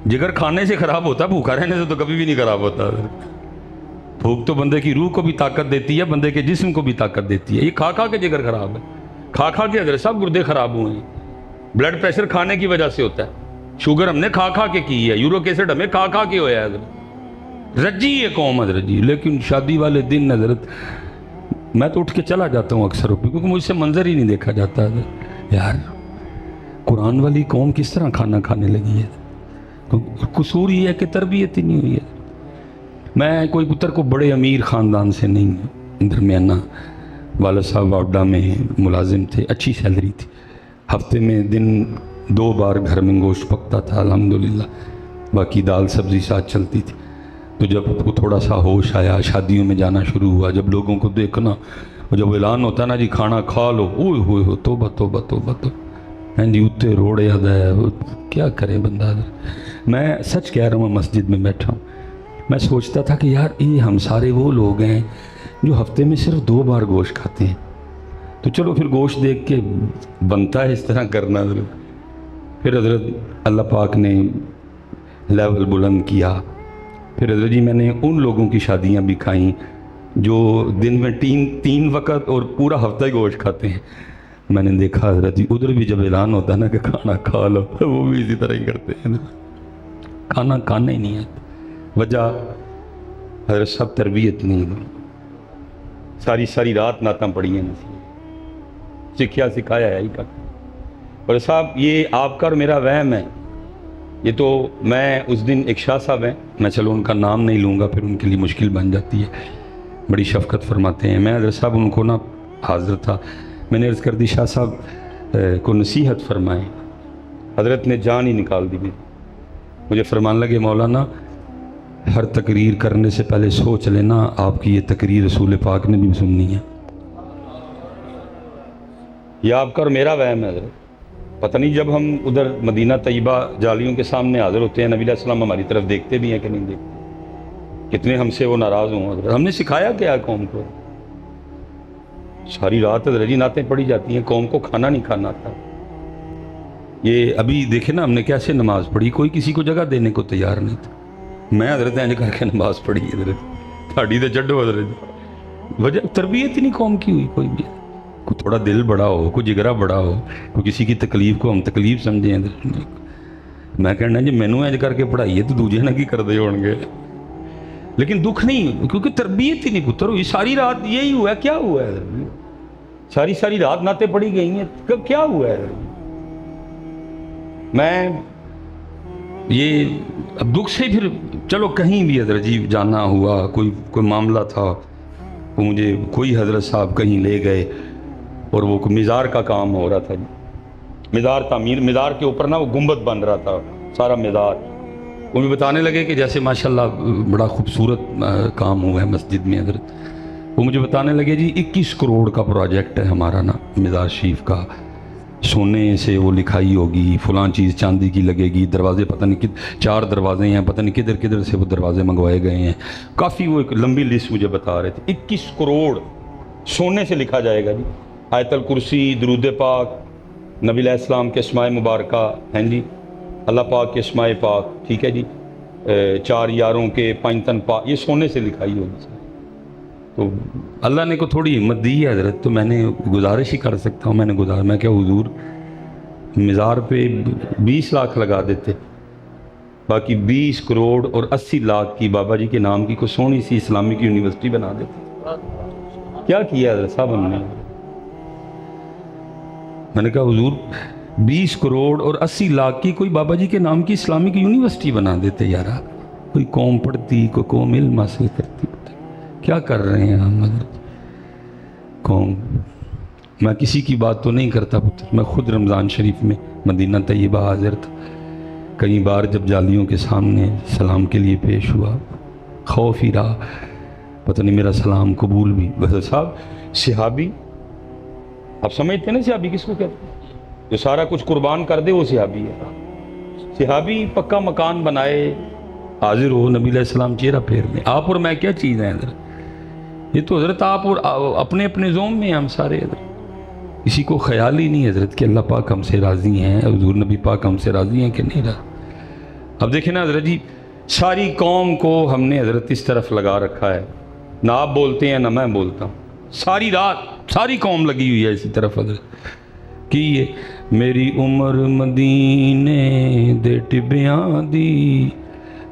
جگر کھانے سے خراب ہوتا ہے، بھوکا رہنے سے تو کبھی بھی نہیں خراب ہوتا حضرت۔ بھوک تو بندے کی روح کو بھی طاقت دیتی ہے، بندے کے جسم کو بھی طاقت دیتی ہے۔ یہ کھا کھا کے جگر خراب ہے، کھا کھا کے حضرت صاحب گردے خراب ہوئے ہیں۔ بلڈ پریشر کھانے کی وجہ سے ہوتا ہے، شوگر ہم نے کھا کھا کے کی ہے، یورک ایسڈ ہمیں کھا کھا کے ہوا ہے حضرت۔ رجی یہ قوم حضرت جی، لیکن شادی والے دن حضرت میں تو اٹھ کے چلا جاتا ہوں اکثر، کیونکہ مجھ سے منظر ہی نہیں دیکھا جاتا حضرت۔ یار قرآن والی قوم کس طرح کھانا کھانے لگی ہے؟ قصور یہ ہے کہ تربیت ہی نہیں ہوئی ہے۔ میں کوئی پتر کو بڑے امیر خاندان سے نہیں ہوں، درمیانہ، والد صاحب واڈا میں ملازم تھے، اچھی سیلری تھی، ہفتے میں دن 2 بار گھر میں گوشت پکتا تھا الحمدللہ، باقی دال سبزی ساتھ چلتی تھی۔ تو جب وہ تھوڑا سا ہوش آیا، شادیوں میں جانا شروع ہوا، جب لوگوں کو دیکھنا، جب اعلان ہوتا نا جی کھانا کھا لو، اوہ ہوئے ہو توبہ توبہ توبہ تو ہیں جی اتنے روڑے یاد ہے، کیا کرے بندہ۔ میں سچ کہہ رہا ہوں، مسجد میں بیٹھا ہوں، میں سوچتا تھا کہ یار یہ ہم سارے وہ لوگ ہیں جو ہفتے میں صرف 2 بار گوشت کھاتے ہیں، تو چلو پھر گوشت دیکھ کے بنتا ہے اس طرح کرنا حضرت۔ پھر حضرت اللہ پاک نے لیول بلند کیا، پھر حضرت جی میں نے ان لوگوں کی شادیاں بھی کھائیں جو دن میں تین وقت اور پورا ہفتہ ہی گوشت کھاتے ہیں. میں نے دیکھا حضرت جی ادھر بھی جب اعلان ہوتا ہے نا کہ کھانا کھا لو وہ بھی اسی طرح ہی کرتے ہیں. کھانا کھانا ہی نہیں ہے. وجہ حضرت صاحب تربیت نہیں ہوئی. ساری رات نعتیں پڑھی ہیں, سکھیا سکھایا ہے ہی کا. اور صاحب یہ آپ کا اور میرا وہم ہے. یہ تو میں اس دن ایک شاہ صاحب ہیں, میں چلو ان کا نام نہیں لوں گا پھر ان کے لیے مشکل بن جاتی ہے, بڑی شفقت فرماتے ہیں. میں حضرت صاحب ان کو نا حاضر تھا, میں نے عرض کر دی شاہ صاحب کو نصیحت فرمائیں. حضرت نے جان ہی نکال دی. مجھے فرمان لگے مولانا ہر تقریر کرنے سے پہلے سوچ لینا آپ کی یہ تقریر رسول پاک نے بھی سننی ہے. یہ آپ کا اور میرا وہم ہے حضرت. پتہ نہیں جب ہم ادھر مدینہ طیبہ جالیوں کے سامنے حاضر ہوتے ہیں, نبی علیہ السلام ہماری طرف دیکھتے بھی ہیں کہ نہیں دیکھتے, کتنے ہم سے وہ ناراض ہوں حضرت. ہم نے سکھایا کیا قوم کو؟ ساری رات حضرت جی نعتیں پڑھی جاتی ہیں, قوم کو کھانا نہیں کھانا تھا. یہ ابھی دیکھیں نا ہم نے کیسے نماز پڑھی, کوئی کسی کو جگہ دینے کو تیار نہیں تھا. میں حضرت انج کر کے نماز پڑھی حضرت, تھاڑی تو چڈو حضرت. وجہ تربیت ہی نہیں قوم کی ہوئی. کوئی تھوڑا دل بڑا ہو, کوئی جگرا بڑا ہو, کوئی کسی کی تکلیف کو ہم تکلیف سمجھیں. میں کہنا جی مینوں انج کر کے پڑھائیے تو دوجے نہ کی کرتے ہون گے. لیکن دکھ نہیں, کیونکہ تربیت ہی نہیں پتر ہوئی. ساری رات یہی ہوا ہے. کیا ہوا ہے؟ ساری رات نعتیں پڑھی گئی ہیں, کیا ہوا ہے؟ میں یہ اب دکھ سے پھر چلو کہیں بھی حضرت جی جانا ہوا, کوئی معاملہ تھا, وہ مجھے کوئی حضرت صاحب کہیں لے گئے اور وہ مزار کا کام ہو رہا تھا جی, مزار تعمیر, مزار کے اوپر نا وہ گنبد بن رہا تھا سارا مزار. وہ بھی بتانے لگے کہ جیسے ماشاءاللہ بڑا خوبصورت کام ہوا ہے مسجد میں حضرت. وہ مجھے بتانے لگے جی 21 کروڑ کا پروجیکٹ ہے ہمارا نا مزار شریف کا, سونے سے وہ لکھائی ہوگی, فلاں چیز چاندی کی لگے گی, دروازے پتہ نہیں 4 دروازے ہیں, پتہ نہیں کدھر سے وہ دروازے منگوائے گئے ہیں. کافی وہ ایک لمبی لسٹ مجھے بتا رہے تھے. 21 کروڑ سونے سے لکھا جائے گا جی. آیت الکرسی, درود پاک, نبی علیہ السلام کے اسماء مبارکہ ہیں جی, اللہ پاک کے اسماء پاک, ٹھیک ہے جی, 4 یاروں کے 5 تن پاک, یہ سونے سے لکھائی ہوگی. تو اللہ نے کو تھوڑی ہمت دی ہے حضرت, تو میں نے گزارش ہی کر سکتا ہوں. میں کیا حضور مزار پہ 20 لاکھ لگا دیتے, باقی 20 کروڑ اور 80 لاکھ کی بابا جی کے نام کی کوئی سونی سی اسلامک یونیورسٹی بنا دیتے. کیا کیا حضرت صاحب ہم نے؟ میں نے کہا حضور 20 کروڑ اور 80 لاکھ کی کوئی بابا جی کے نام کی اسلامک یونیورسٹی بنا دیتے یارا, کوئی قوم پڑھتی, کوئی قوم علم حاصل کرتی. کیا کر رہے ہیں ہم حضرت قوم؟ میں کسی کی بات تو نہیں کرتا پتر, میں خود رمضان شریف میں مدینہ طیبہ حاضر تھا. کئی بار جب جالیوں کے سامنے سلام کے لیے پیش ہوا, خوف ہی رہا, پتہ نہیں میرا سلام قبول بھی. بس صاحب صحابی, آپ سمجھتے ہیں نا صحابی کس کو کہتے ہیں؟ جو سارا کچھ قربان کر دے وہ صحابی ہے. صحابی پکا مکان بنائے, حاضر ہو, نبی علیہ السلام چہرہ پھیر دیں. آپ اور میں کیا چیز ہیں حضرت؟ یہ تو حضرت آپ اور اپنے زوم میں ہیں ہم سارے حضرت. کسی کو خیال ہی نہیں حضرت کہ اللہ پاک ہم سے راضی ہیں, حضور نبی پاک ہم سے راضی ہیں کہ نہیں راضی. اب دیکھیں نا حضرت جی, ساری قوم کو ہم نے حضرت اس طرف لگا رکھا ہے, نہ آپ بولتے ہیں نہ میں بولتا ہوں. ساری رات ساری قوم لگی ہوئی ہے اسی طرف حضرت کہ یہ میری عمر مدینے دے ٹبیاں دی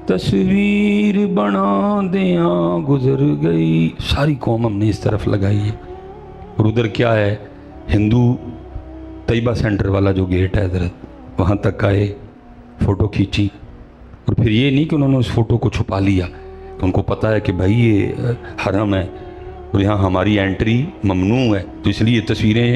تصویر بنا دیاں گزر گئی. ساری قوم ہم نے اس طرف لگائی ہے. اور ادھر کیا ہے, ہندو طیبہ سینٹر والا جو گیٹ ہے حضرت, وہاں تک آئے, فوٹو کھینچی, اور پھر یہ نہیں کہ انہوں نے اس فوٹو کو چھپا لیا, ان کو پتہ ہے کہ بھائی یہ حرم ہے اور یہاں ہماری انٹری ممنوع ہے, تو اس لیے تصویریں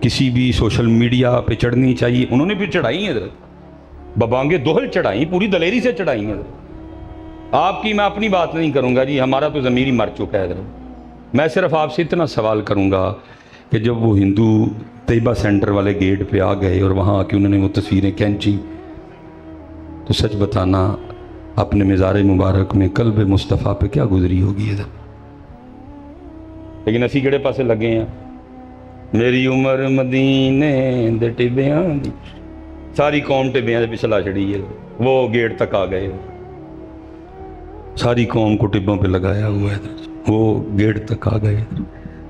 کسی بھی سوشل میڈیا پہ چڑھنی چاہیے. انہوں نے پھر چڑھائی ہیں حضرت, ببانگے دوہل چڑھائی, پوری دلیری سے چڑھائی ہیں حضرت. آپ کی میں اپنی بات نہیں کروں گا جی, ہمارا تو ضمیر ہی مر چکا ہے حضرت. میں صرف آپ سے اتنا سوال کروں گا کہ جب وہ ہندو طیبہ سینٹر والے گیٹ پہ آ گئے اور وہاں آ کے انہوں نے وہ تصویریں کھینچی, تو سچ بتانا اپنے مزار مبارک میں قلب مصطفیٰ پہ کیا گزری ہوگی حضرت. لیکن اسی کہڑے پاسے لگے ہیں, میری عمر مدینے دے ٹبیاں دی, ساری قوم ٹبیاں دے پچھلا چڑھی ہے, وہ گیٹ تک آ گئے, ساری قوم کو ٹبوں پہ لگایا ہوا ہے. وہ گیٹ تک آ گئے.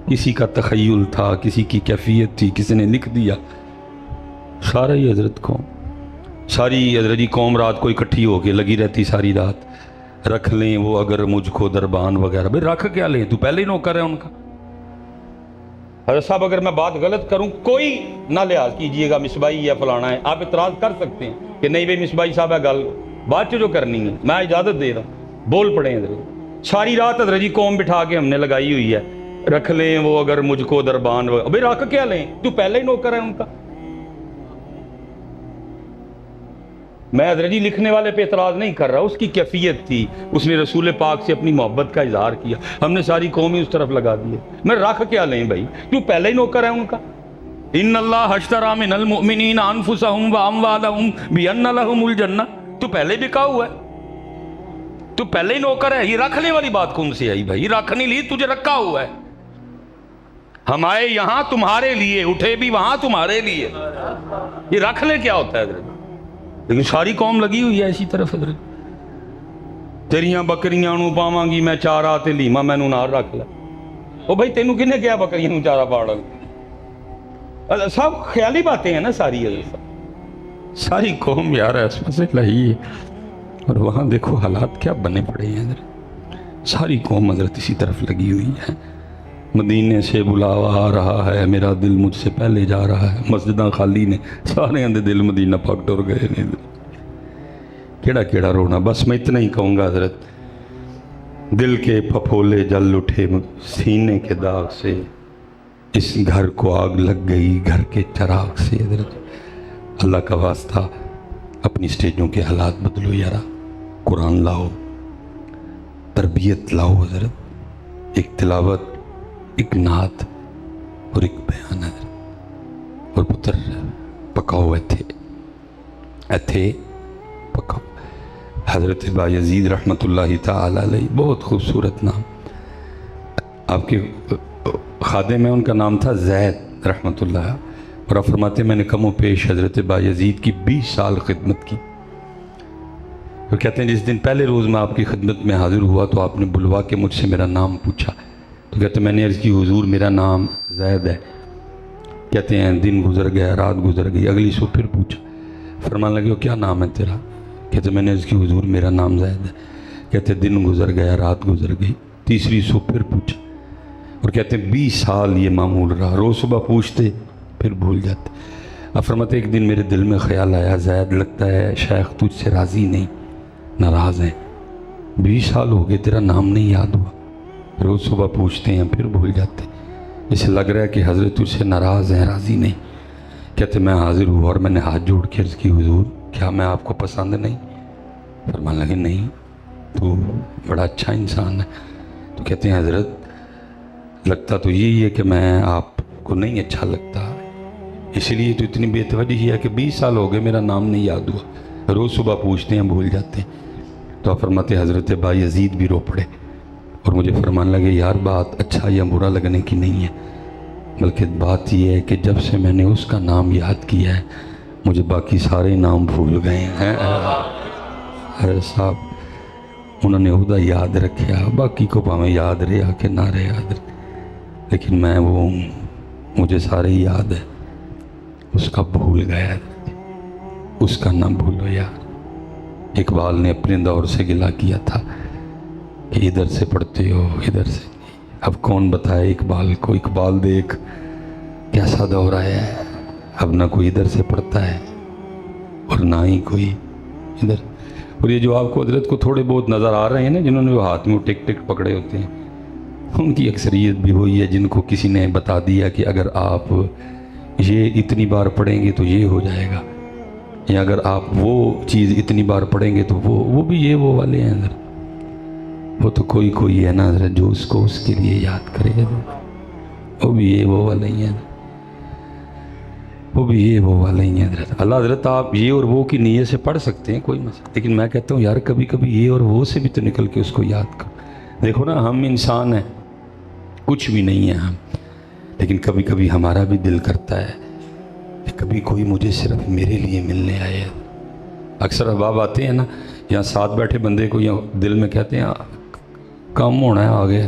کسی کا تخیل تھا, کسی کی کیفیت تھی, کسی نے لکھ دیا. سارا ہی حضرت قوم, ساری حضرت قوم رات کو اکٹھی ہو کے لگی رہتی ساری رات. رکھ لیں وہ اگر مجھ کو دربان وغیرہ. بھائی رکھ کیا لیں, تو پہلے ہی نوکر ہے ان کا. حضرت صاحب اگر میں بات غلط کروں کوئی نہ لحاظ کیجئے گا, مصباحی یا فلانا ہے, آپ اعتراض کر سکتے ہیں کہ نہیں بھائی مصباحی صاحب ہے, گل بات جو کرنی ہے میں اجازت دے رہا ہوں, بول پڑے حضرت. ساری رات حضرت جی قوم بٹھا کے ہم نے لگائی ہوئی ہے, رکھ لیں وہ اگر مجھ کو دربان. بھائی رکھ کیا لیں, تو پہلے ہی نوکر ہے ان کا. میں حضرت جی لکھنے والے پہ اعتراض نہیں کر رہا, اس کی کیفیت تھی, اس نے رسول پاک سے اپنی محبت کا اظہار کیا, ہم نے ساری قوم ہی اس طرف لگا دی ہے. میں رکھ کیا لیں بھائی, کیوں پہلے ہی نوکر ہے ان کا. ان اللہ اشتری من المؤمنین انفسهم واموالهم بان لهم الجنہ. تو پہلے بکا ہوا ہے, تو پہلے ہی نوکر ہے. یہ رکھنے والی بات کون سی آئی بھائی, رکھ نہیں لی, تجھے رکھا ہوا ہے. ہم آئے یہاں تمہارے لیے, اٹھے بھی وہاں تمہارے لیے. یہ رکھ لے کیا ہوتا ہے حضرت. لیکن ساری قوم لگی ہوئی ہے اسی طرف. حضرت تیریاں بکریاں نو پاواں گی میں چارہ تے لیما مینو نال رکھ لے. او بھائی تینوں کنے کیا بکریاں نو چارہ پاڑن. سب خیالی باتیں ہیں نا ساری. حضرت ساری قوم یار اس میں سے لہی ہے, اور وہاں دیکھو حالات کیا بنے پڑے ہیں. حضرت ساری قوم حضرت اسی طرف لگی ہوئی ہے. مدینے سے بلاوا آ رہا ہے, میرا دل مجھ سے پہلے جا رہا ہے. مسجداں خالی نے, سارے اندے دل مدینہ پاک ٹر گئے نے. کیڑا کیڑا رونا. بس میں اتنا ہی کہوں گا حضرت, دل کے پھپھولے جل اٹھے سینے کے داغ سے, اس گھر کو آگ لگ گئی گھر کے چراغ سے. حضرت اللہ کا واسطہ اپنی سٹیجوں کے حالات بدلو یارا, قرآن لاؤ, تربیت لاؤ حضرت, ایک تلاوت, ایک نعت اور ایک بیان ہے. اور پتر پکاؤ ایتھے پکاؤ. حضرت بایزید رحمۃ اللہ تعالی علیہ, بہت خوبصورت نام. آپ کے خادم ہیں, ان کا نام تھا زید رحمۃ اللہ, اور آپ فرماتے میں نے کم و پیش حضرت بایزید کی 20 سال خدمت کی. اور کہتے ہیں جس دن پہلے روز میں آپ کی خدمت میں حاضر ہوا تو آپ نے بلوا کے مجھ سے میرا نام پوچھا. تو کہتے ہیں میں نے عرض کی حضور میرا نام زید ہے. کہتے ہیں دن گزر گیا, رات گزر گئی, اگلی صبح پھر پوچھا. فرمانے لگے کیا نام ہے تیرا. کہتے ہیں میں نے عرض کی حضور میرا نام زید ہے. کہتے ہیں دن گزر گیا, رات گزر گئی, تیسری صبح پھر پوچھا. اور کہتے ہیں 20 سال یہ معمول رہا, روز صبح پوچھتے پھر بھول جاتے. اب فرماتے ایک دن میرے دل میں خیال آیا, زید لگتا ہے شیخ تجھ سے راضی نہیں, ناراض ہیں. 20 سال ہو گئے تیرا نام نہیں یاد ہوا, روز صبح پوچھتے ہیں پھر بھول جاتے, اسے لگ رہا ہے کہ حضرت تجھ سے ناراض ہیں, راضی نہیں. کہتے میں حاضر ہوا اور میں نے ہاتھ جوڑ کے عرض کی حضور کیا میں آپ کو پسند نہیں. فرمانے لگے نہیں, تو بڑا اچھا انسان ہے. تو کہتے ہیں حضرت لگتا تو یہی ہے کہ میں آپ کو نہیں اچھا لگتا, اسی لیے تو اتنی بے توجہی ہے کہ 20 سال ہو گئے میرا نام نہیں یاد ہوا, روز صبح پوچھتے ہیں بھول جاتے ہیں. تو آپ فرماتے حضرت بایزید بھی رو پڑے اور مجھے فرمانے لگے یار بات اچھا یا برا لگنے کی نہیں ہے, بلکہ بات یہ ہے کہ جب سے میں نے اس کا نام یاد کیا ہے مجھے باقی سارے نام بھول گئے ہیں. ارے صاحب انہوں نے عہدہ یاد رکھیا, باقی کو پاویں یاد رہا کہ نہ رہے یاد, لیکن میں وہ مجھے سارے یاد ہے, اس کا بھول گیا, اس کا نہ بھولو یار. اقبال نے اپنے دور سے گلہ کیا تھا کہ ادھر سے پڑھتے ہو ادھر سے. اب کون بتائے اقبال کو, اقبال دیکھ کیسا دور آیا ہے, اب نہ کوئی ادھر سے پڑھتا ہے اور نہ ہی کوئی ادھر. اور یہ جو آپ کو حضرت کو تھوڑے بہت نظر آ رہے ہیں نا, جنہوں نے وہ ہاتھ میں ٹک ٹک پکڑے ہوتے ہیں, ان کی اکثریت بھی وہی ہے جن کو کسی نے بتا دیا کہ اگر آپ یہ اتنی بار پڑھیں گے تو یہ ہو جائے گا, یا اگر آپ وہ چیز اتنی بار پڑھیں گے تو وہ بھی یہ وہ والے ہیں. حضرت وہ تو کوئی ہے نا حضرت جو اس کو اس کے لیے یاد کرے, وہ بھی یہ وہ والے ہی ہیں, وہ بھی یہ وہ والے ہی ہیں. حضرت اللہ حضرت آپ یہ اور وہ کی نیت سے پڑھ سکتے ہیں, کوئی مسئلہ, لیکن میں کہتا ہوں یار کبھی کبھی یہ اور وہ سے بھی تو نکل کے اس کو یاد کرو. دیکھو نا ہم انسان ہیں, کچھ بھی نہیں ہیں ہم, لیکن کبھی کبھی ہمارا بھی دل کرتا ہے کہ کبھی کوئی مجھے صرف میرے لیے ملنے آئے. اکثر احباب آتے ہیں نا, یہاں ساتھ بیٹھے بندے کو یا دل میں کہتے ہیں کام ہونا ہے آگے,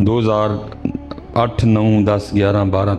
2008, 9, 10, 11, 12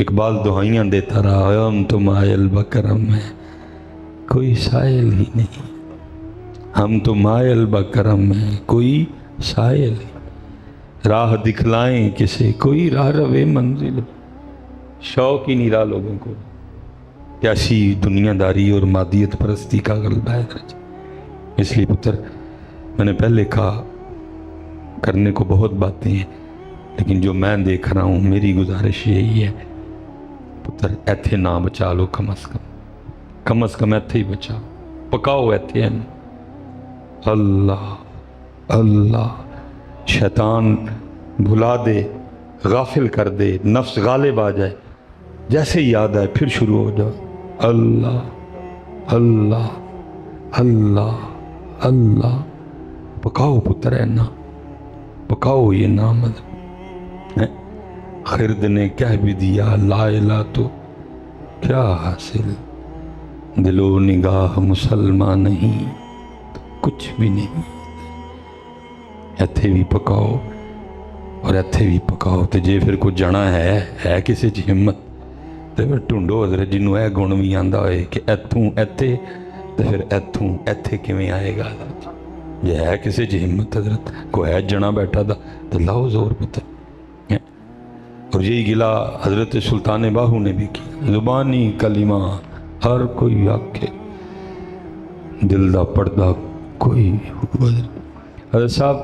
اقبال دعائیاں دیتا رہا، ہم تو مائل بکرم ہیں کوئی سائل ہی نہیں، ہم تو مائل بکرم ہیں کوئی سائل ہی، راہ دکھلائیں کسے کوئی راہ روے منزل، شوق ہی نہیں رہا لوگوں کو، کیسی دنیا داری اور مادیت پرستی کا غلبہ ہے درجہ۔ اس لیے پتر میں نے پہلے کہا کرنے کو بہت باتیں ہیں، لیکن جو میں دیکھ رہا ہوں میری گزارش یہی ہے پتر ایتھے نہ بچا لو، کم از کم ایتھے ہی بچاؤ، پکاؤ ایتھے ہیں۔ اللہ اللہ شیطان بھلا دے، غافل کر دے، نفس غالب آ جائے، جیسے ہی یاد آئے پھر شروع ہو جاؤ، اللہ اللہ اللہ اللہ، پکاؤ پتر ہے نا، پکاؤ یہ نام ہے۔ خرد نے کہہ بھی دیا لا الہ تو کیا حاصل، دل و نگاہ مسلمان نہیں تو کچھ بھی نہیں، ایتھے بھی پکاؤ اور ایتھے بھی پکاؤ، تے جے پھر کچھ جنا ہے کسی چ ہمت تے پھر ٹھنڈو حضرت جنوں اے گن بھی آندا ہوئے کہ ایتھوں ایتھے تے پھر ایتھوں ایتھے کیویں آئے گا، جے ہے کسی چ ہمت حضرت کو ہے جنا بیٹھا دا تے لاؤ زور پتر۔ اور یہی گلا حضرت سلطان باہو نے بھی کیا، زبانی کلمہ ہر کوئی آکھے دل دا پردہ کوئی۔ حضرت صاحب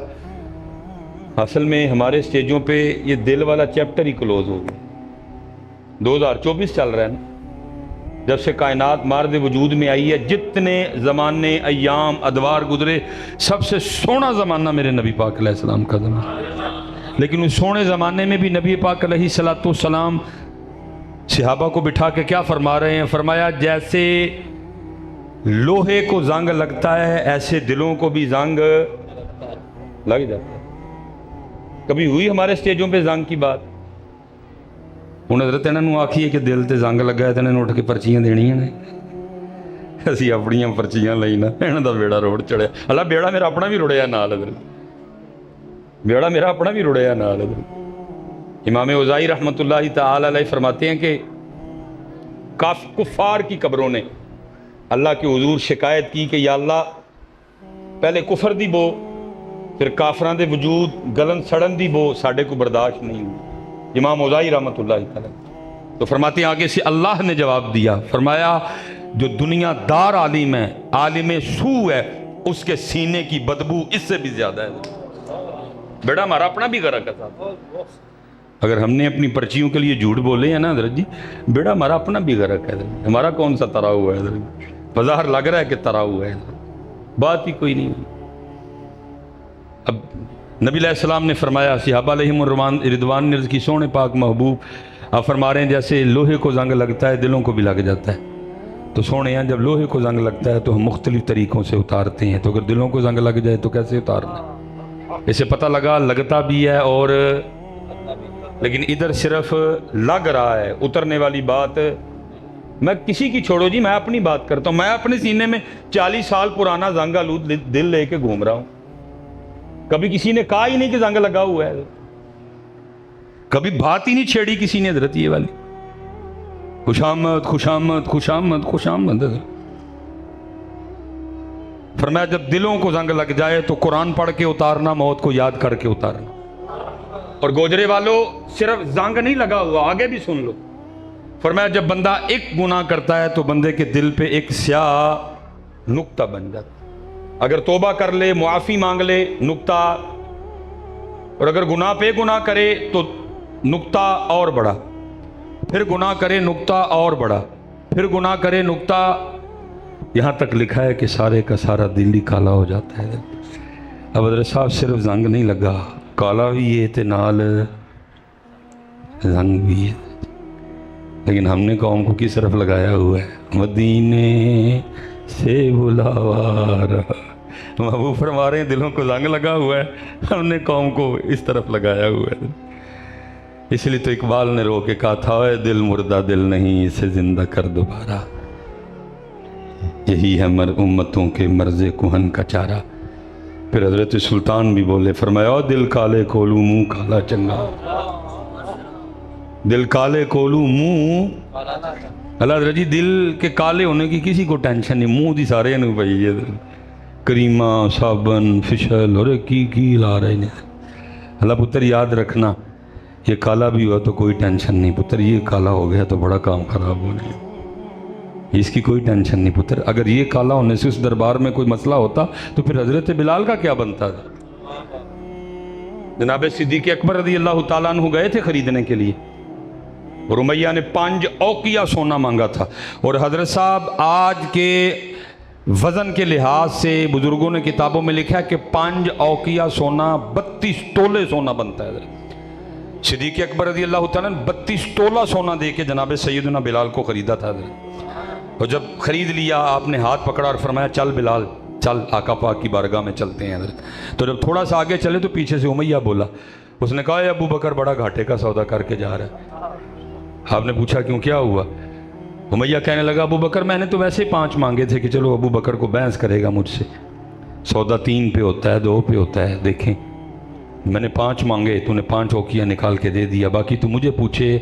اصل میں ہمارے سٹیجوں پہ یہ دل والا چیپٹر ہی کلوز ہو گیا، 2024 چل رہا ہے نا، جب سے کائنات مارد وجود میں آئی ہے، جتنے زمانے ایام ادوار گزرے، سب سے سونا زمانہ میرے نبی پاک علیہ السلام کا زمانہ، لیکن اس سونے زمانے میں بھی نبی پاک علیہ السلام صحابہ کو بٹھا کے کیا فرما رہے ہیں؟ فرمایا جیسے لوہے کو زنگ لگتا ہے ایسے دلوں کو بھی زنگ لگ جاتا ہے۔ کبھی ہوئی ہمارے سٹیجوں پہ زنگ کی بات؟ ہوں حضرت انہوں آکھیے کہ دل تے زنگ لگا ہے تو انہوں اٹھ کے پرچیاں دینیاں نے، اسی اپنیاں پرچیاں لئی نا، انہوں دا بیڑا روڑ چڑھیا۔ اللہ بیڑا میرا اپنا بھی رڑیا نال حضرت، بیڑا میرا اپنا بھی رڑیا نال حضرت۔ امام اوزائی رحمۃ اللہ تعالی علیہ فرماتے ہیں کہ کفار کی قبروں نے اللہ کے حضور شکایت کی کہ یا اللہ پہلے کفر دی بو، پھر کافران دے وجود گلن سڑن دی بو ساڑھے کو برداشت نہیں ہوئی۔ امام اوزائی رحمۃ اللہ تعالی تو فرماتے ہیں آگے سے اللہ نے جواب دیا، فرمایا جو دنیا دار عالم ہے، عالم سو ہے، اس کے سینے کی بدبو اس سے بھی زیادہ ہے۔ بیڑا ہمارا اپنا بھی غرق ہے صاحب، اگر ہم نے اپنی پرچیوں کے لیے جھوٹ بولے ہیں نا حضرت جی، بیڑا ہمارا اپنا بھی غرق ہے، ہمارا کون سا ترا ہوا ہے حضرت، بظاہر لگ رہا ہے کہ ترا ہوا ہے، بات ہی کوئی نہیں ہوئی۔ اب نبی علیہ السلام نے فرمایا، صحابہ علیہم رضوان نے عرض کی سونے پاک محبوب آپ فرما رہے ہیں جیسے لوہے کو زنگ لگتا ہے دلوں کو بھی لگ جاتا ہے، تو سونے ہیں جب لوہے کو زنگ لگتا ہے تو ہم مختلف طریقوں سے اتارتے ہیں، تو اگر دلوں کو زنگ لگ جائے تو کیسے اتارنا؟ اسے پتہ لگا لگتا بھی ہے اور لیکن ادھر صرف لگ رہا ہے، اترنے والی بات میں کسی کی چھوڑو جی، میں اپنی بات کرتا ہوں، میں اپنے سینے میں 40 سال پرانا زنگ آلود دل لے کے گھوم رہا ہوں، کبھی کسی نے کہا ہی نہیں کہ زنگ لگا ہوا ہے، کبھی بات ہی نہیں چھیڑی کسی نے حضرت یہ والی، خوش آمد خوش آمد خوش آمد خوش آمد حضرت۔ فرمایا جب دلوں کو زنگ لگ جائے تو قرآن پڑھ کے اتارنا، موت کو یاد کر کے اتارنا۔ اور گوجرے والوں صرف زنگ نہیں لگا ہوا، آگے بھی سن لو، فرمایا جب بندہ ایک گناہ کرتا ہے تو بندے کے دل پہ ایک سیاہ نقطہ بن جاتا ہے، اگر توبہ کر لے معافی مانگ لے نقطہ، اور اگر گناہ پہ گناہ کرے تو نقطہ اور بڑا، پھر گناہ کرے نقطہ اور بڑا، پھر گناہ کرے نقطہ، یہاں تک لکھا ہے کہ سارے کا سارا دل ہی کالا ہو جاتا ہے۔ اب حضرت صاحب صرف زنگ نہیں لگا، کالا بھی ہے تے نال زنگ بھی ہے، لیکن ہم نے قوم کو کس طرف لگایا ہوا ہے؟ مدینے سے بلاوا رہا، محبوب فرما رہے ہیں دلوں کو زنگ لگا ہوا ہے، ہم نے قوم کو اس طرف لگایا ہوا ہے۔ اس لیے تو اقبال نے رو کے کہا تھا اے دل مردہ دل نہیں اسے زندہ کر دوبارہ، یہی ہے امتوں کے مرض کہن کا چارہ۔ پھر حضرت سلطان بھی بولے، فرمایا دل کالے کھولوں منہ کالا چنگا، دل کالے کولو منہ اللہ حضرت جی دل کے کالے ہونے کی کسی کو ٹینشن نہیں، منہ دی سارے نو پئی ہے کریمہ صابن فشل اور کی لا رہے ہیں اللہ پتر یاد رکھنا یہ کالا بھی ہوا تو کوئی ٹینشن نہیں پتر، یہ کالا ہو گیا تو بڑا کام خراب ہو گیا، اس کی کوئی ٹینشن نہیں پتر۔ اگر یہ کالا ہونے سے اس دربار میں کوئی مسئلہ ہوتا تو پھر حضرت بلال کا کیا بنتا تھا؟ جناب صدیق اکبر رضی اللہ تعالیٰ عنہ گئے تھے خریدنے کے لیے اور امیہ نے 5 اوقیہ سونا مانگا تھا، اور حضرت صاحب آج کے وزن کے لحاظ سے بزرگوں نے کتابوں میں لکھا ہے کہ 5 اوقیہ سونا 32 تولے سونا بنتا ہے۔ حضرت صدیق اکبر رضی اللہ تعالیٰ نے 32 تولہ سونا دے کے جناب سیدنا بلال کو خریدا تھا حضرت، اور جب خرید لیا آپ نے ہاتھ پکڑا اور فرمایا چل بلال چل، آقا پاک کی بارگاہ میں چلتے ہیں حضرت۔ تو جب تھوڑا سا آگے چلے تو پیچھے سے امیہ بولا، اس نے کہا ابو بکر بڑا گھاٹے کا سودا کر کے جا رہا ہے۔ آپ نے پوچھا کیوں، کیا ہوا؟ امیہ کہنے لگا ابو بکر میں نے تو ویسے ہی 5 مانگے تھے کہ چلو ابو بکر کو بحث کرے گا مجھ سے، سودا 3 پہ ہوتا ہے 2 پہ ہوتا ہے، دیکھیں میں نے 5 مانگے تو نے 5 اوقیہ نکال کے دے دیا، باقی تو مجھے پوچھے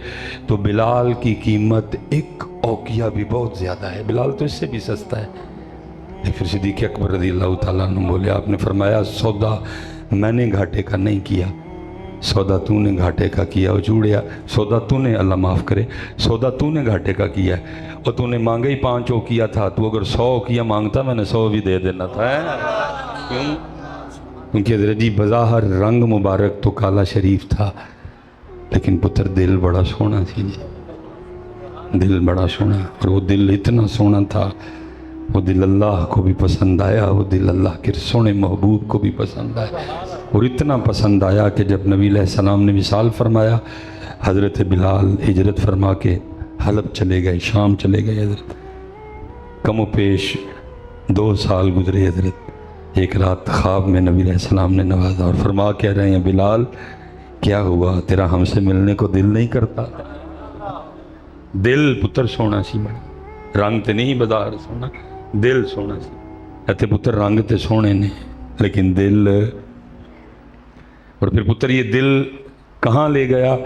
تو بلال کی قیمت 1 اوقیہ بھی بہت زیادہ ہے، بلال تو اس سے بھی سستا ہے۔ پھر صدیق اکبر رضی اللہ تعالیٰ عنہ بولے، آپ نے فرمایا سودا میں نے گھاٹے کا نہیں کیا، سودا تو نے گھاٹے کا کیا، اور جوڑیا سودا تو نے، اللہ معاف کرے، سودا تو نے گھاٹے کا کیا ہے، اور تو نے مانگا ہی 5 اوقیہ تھا، تو اگر 100 اوقیہ مانگتا میں نے 100 بھی دے دینا تھا۔ کیوں؟ کیونکہ حضرت جی بظاہر رنگ مبارک تو کالا شریف تھا لیکن پتر دل بڑا سونا تھی جی، دل بڑا سونا، اور وہ دل اتنا سونا تھا، وہ دل اللہ کو بھی پسند آیا، وہ دل اللہ کے سونے محبوب کو بھی پسند آیا، اور اتنا پسند آیا کہ جب نبی علیہ السلام نے وصال فرمایا حضرت بلال ہجرت فرما کے حلب چلے گئے، شام چلے گئے حضرت، کم و پیش 2 سال گزرے حضرت۔ ایک رات خواب میں نبی علیہ السلام نے نوازا اور فرما کہہ رہے ہیں بلال کیا ہوا، تیرا ہم سے ملنے کو دل نہیں کرتا؟ دل پتر سونا سی بڑا، رنگ تے نہیں بازار سونا، دل سونا سی، ایتھے پتر رنگ تے سونے نے لیکن دل، اور پھر پتر یہ دل کہاں لے گیا؟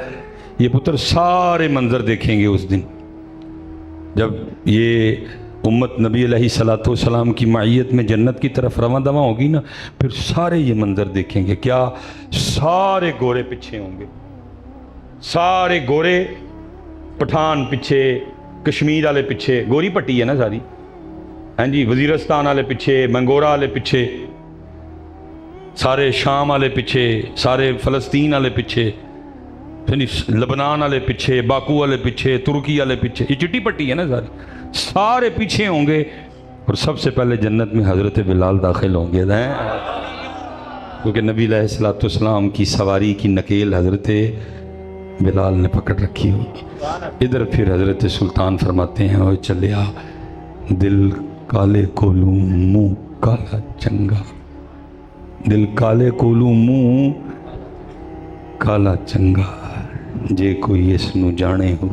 یہ پتر سارے منظر دیکھیں گے اس دن جب یہ امت نبی علیہ السلام کی معیت میں جنت کی طرف رواں دواں ہوگی نا، پھر سارے یہ منظر دیکھیں گے، کیا سارے گورے پیچھے ہوں گے، سارے گورے، پٹھان پیچھے، کشمیر والے پیچھے، گوری پٹی ہے نا ساری، ہاں جی، وزیرستان والے پیچھے، منگورا والے پیچھے، سارے شام والے پیچھے، سارے فلسطین والے پیچھے، لبنان والے پیچھے، باکو والے پیچھے، ترکی والے پیچھے، یہ چٹی پٹی ہے نا ساری، سارے پیچھے ہوں گے، اور سب سے پہلے جنت میں حضرت بلال داخل ہوں گے، کیونکہ نبی علیہ السلام کی سواری کی نکیل حضرت بلال نے پکڑ رکھی ہوئی۔ ادھر پھر حضرت سلطان فرماتے ہیں اور چلیا دل کالے کولو منہ کالا چنگا، دل کالے کولو منہ کالا چنگا، جے کوئی اس نو جانے ہو،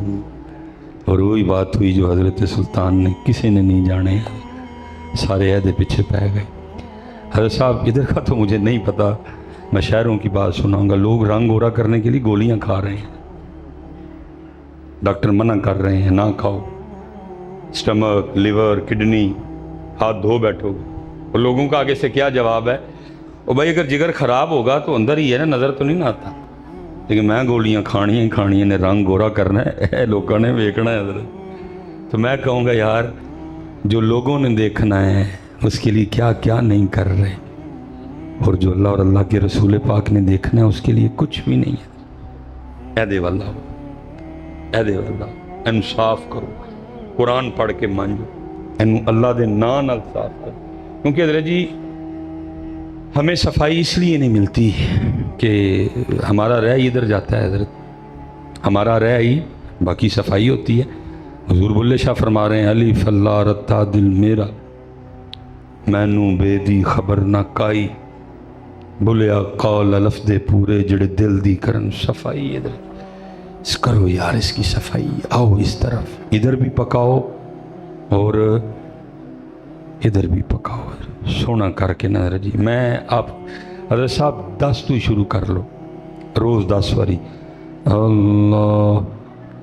اور وہی بات ہوئی جو حضرت سلطان نے کسی نے نہیں جانے، سارے عہدے پیچھے پہ گئے۔ حضرت صاحب ادھر کا تو مجھے نہیں پتا، میں شہروں کی بات سناؤں گا، لوگ رنگ گورا کرنے کے لیے گولیاں کھا رہے ہیں، ڈاکٹر منع کر رہے ہیں نہ کھاؤ، سٹمک، لیور، کڈنی، ہاتھ دھو بیٹھو گے، اور لوگوں کا آگے سے کیا جواب ہے؟ اور بھائی اگر جگر خراب ہوگا تو اندر ہی ہے نا، نظر تو نہیں نہ آتا، لیکن میں گولیاں کھانیاں ہی کھانیاں نے، رنگ گورا کرنا ہے، لوگوں نے دیکھنا ہے حضرت۔ تو میں کہوں گا یار جو لوگوں نے دیکھنا ہے اس کے لیے کیا کیا نہیں کر رہے، اور جو اللہ اور اللہ کے رسول پاک نے دیکھنا ہے اس کے لیے کچھ بھی نہیں ہے۔ اے دے واللہ، اے دے واللہ، انصاف کرو، قرآن پڑھ کے مانجو، اینو اللہ دے ناں نال صاف کرو، کیونکہ حضرت جی ہمیں صفائی اس لیے نہیں ملتی کہ ہمارا رہ ادھر جاتا ہے حضرت، ہمارا رہ ہی باقی صفائی ہوتی ہے۔ حضور بلے شاہ فرما رہے ہیں الف اللہ رتا دل میرا مینوں بے دی خبر نہ کائی، بولیا قول الف دے پورے جڑے دل دی کرن صفائی، ادھر اس کرو یار اس کی صفائی، آؤ اس طرف، ادھر بھی پکاؤ اور ادھر بھی پکاؤ، سونا کر کے نہ جی۔ میں آپ حضرت صاحب 10 تو شروع کر لو، روز 10 واری اللہ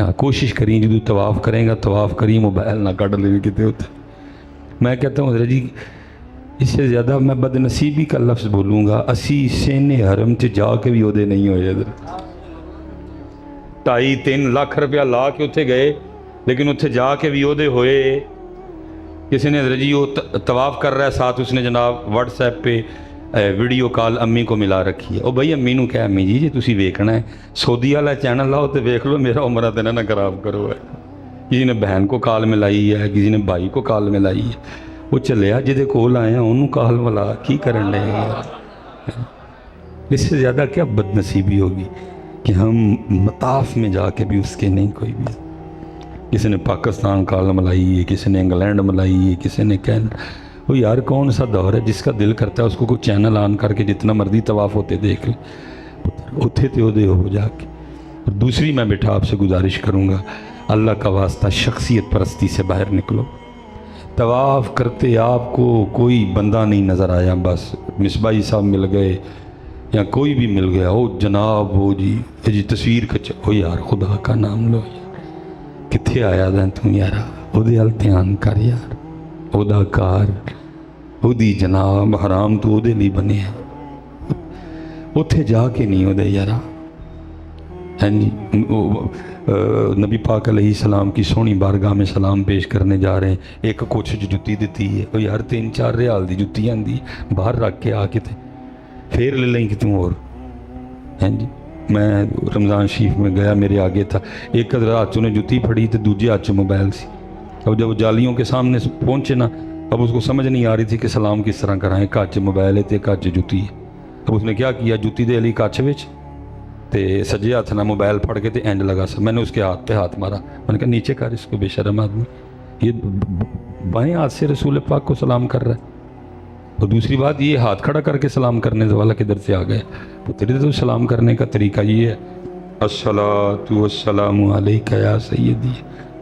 ہاں کوشش کریں جدو طواف کریں گا طواف کری موبائل نہ کٹ لے کتے ہوتے. میں کہتا ہوں حضرت جی اس سے زیادہ میں بد نصیبی کا لفظ بولوں گا, اسی سین حرم چ جا کے بھی عہدے نہیں ہوئے حضرت. 2.5-3 لاکھ روپیہ لا کے اتنے گئے لیکن اتنے جا کے بھی عہدے ہوئے. کسی نے حضرت جی وہ طواف کر رہا ہے ساتھ اس نے جناب واٹس ایپ پہ ویڈیو کال امی کو ملا رکھی ہے. او بھائی امی نو کہا امی جی تسی ویکھنا ہے سعودی والا چینل لاؤ تو ویکھ لو, میرا عمرہ تو نہ خراب کرو ہے. کسی نے بہن کو کال ملائی ہے, کسی نے بھائی کو کال ملائی ہے. وہ چلیا جہدے کول آئے ہیں انہوں کال ملا کی کرن لے. اس سے زیادہ کیا بد نصیبی ہوگی کہ ہم مطاف میں جا کے بھی اس کے نہیں کوئی بھی. کسی نے پاکستان کال ملائی ہے, کسی نے انگلینڈ ملائی ہے, کسی نے کینیڈا. وہ یار کون سا دور ہے جس کا دل کرتا ہے اس کو کوئی چینل آن کر کے جتنا مرضی طواف ہوتے دیکھ لے, اتھے تے ادے ہو جا کے. اور دوسری میں بیٹھا آپ سے گزارش کروں گا, اللہ کا واسطہ شخصیت پرستی سے باہر نکلو. طواف کرتے آپ کو کوئی بندہ نہیں نظر آیا, بس مصباحی صاحب مل گئے یا کوئی بھی مل گیا, او جناب وہ جی تصویر کھچ, او یار خدا کا نام لو یار کتھے آیا دا تم یار, او دے حال دھیان کر یار, او دا کار او دی جناب حرام تو او دے لی بنے ہیں, اتھے جا کے نہیں او دے یارا. ہاں جی نبی پاک علیہ السلام کی سونی بارگاہ میں سلام پیش کرنے جا رہے ہیں, ایک کوچھ جتی دیتی ہے, او یار 3-4 ریال دی جتی آندی باہر رکھ کے آ کے تھے پھر لے لیں کتوں اور. ہاں جی میں رمضان شریف میں گیا, میرے آگے تھا ایک ہاتھ نے جتی پھڑی تو دوجے ہاتھ موبائل سی. اب جب وہ جالیوں کے سامنے پہنچے نا, اب اس کو سمجھ نہیں آ رہی تھی کہ سلام کس طرح کرائیں. کچ موبائل ہے تے کچ جتی ہے. اب اس نے کیا کیا, جتی دے لی کچ وچ تے سجے ہاتھ نہ موبائل پھڑ کے تے اینڈ لگا سا. میں نے اس کے ہاتھ پہ ہاتھ مارا, میں نے کہا نیچے کر اس کو بے شرم آدمی, یہ بائیں ہاتھ سے رسول پاک کو سلام کر رہا ہے. اور دوسری بات یہ ہاتھ کھڑا کر کے سلام کرنے والا کدھر سے آ گیا. تو تیرے تو سلام کرنے کا طریقہ یہ ہے, الصلاۃ والسلام علیک یا سیدی.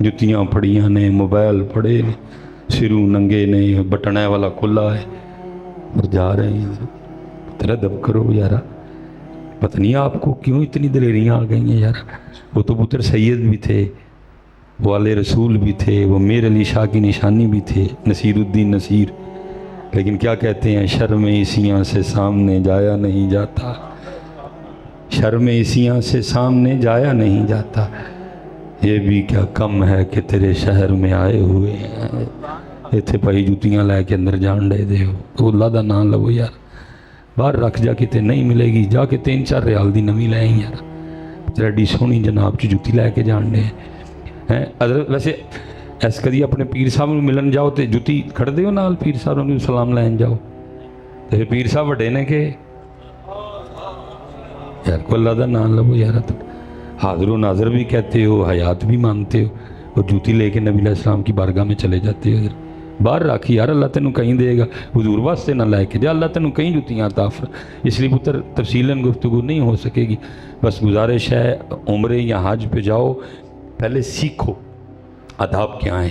جتیاں پھڑیاں نے, موبائل پڑے نے, سروں ننگے نے, بٹنے والا کھلا ہے اور جا رہے ہیں. تیرا دب کرو یارا, پتہ نہیں آپ کو کیوں اتنی دلیریاں آ گئی ہیں یار. وہ تو پتر سید بھی تھے, وہ والے رسول بھی تھے, وہ میر علی شاہ کی نشانی بھی تھے, نصیر الدین نصیر. لیکن کیا کہتے ہیں, شرم عیسیاں سے سامنے جایا نہیں جاتا, شرم عیسیاں سے سامنے جایا نہیں جاتا. یہ بھی کیا کم ہے کہ تیرے شہر میں آئے ہوئے ہیں, اتنے پائی جوتیاں لے کے اندر جان دے دے ہو. اللہ دا نام لو یار, باہر رکھ جا کے تے نہیں ملے گی, جا کے 3-4 ریال دی نمی لے یار. تیرا ڈی سونی جناب چ جوتی لے کے جان دے ہیں. ویسے ایس کدی اپنے پیر صاحب نو ملن جاؤ تے جوتی کھڑ دیو نال, پیر صاحب نو سلام لین جاؤ تے پیر صاحب وڈے نے کہ یار کو اللہ دا نام لو یار. حاضر و ناظر بھی کہتے ہو, حیات بھی مانتے ہو, اور جوتی لے کے نبی علیہ السلام کی بارگاہ میں چلے جاتے ہو. باہر رکھی یار, اللہ تینوں کہیں دے گا, حضور واسطے نہ لے کے جا, اللہ تینوں کہیں جوتیاں عطا فرما. اس لیے پتر تفصیلاً گفتگو نہیں ہو سکے گی. بس گزارش ہے عمرے یا حج پہ جاؤ, پہلے سیکھو آداب کیا ہیں.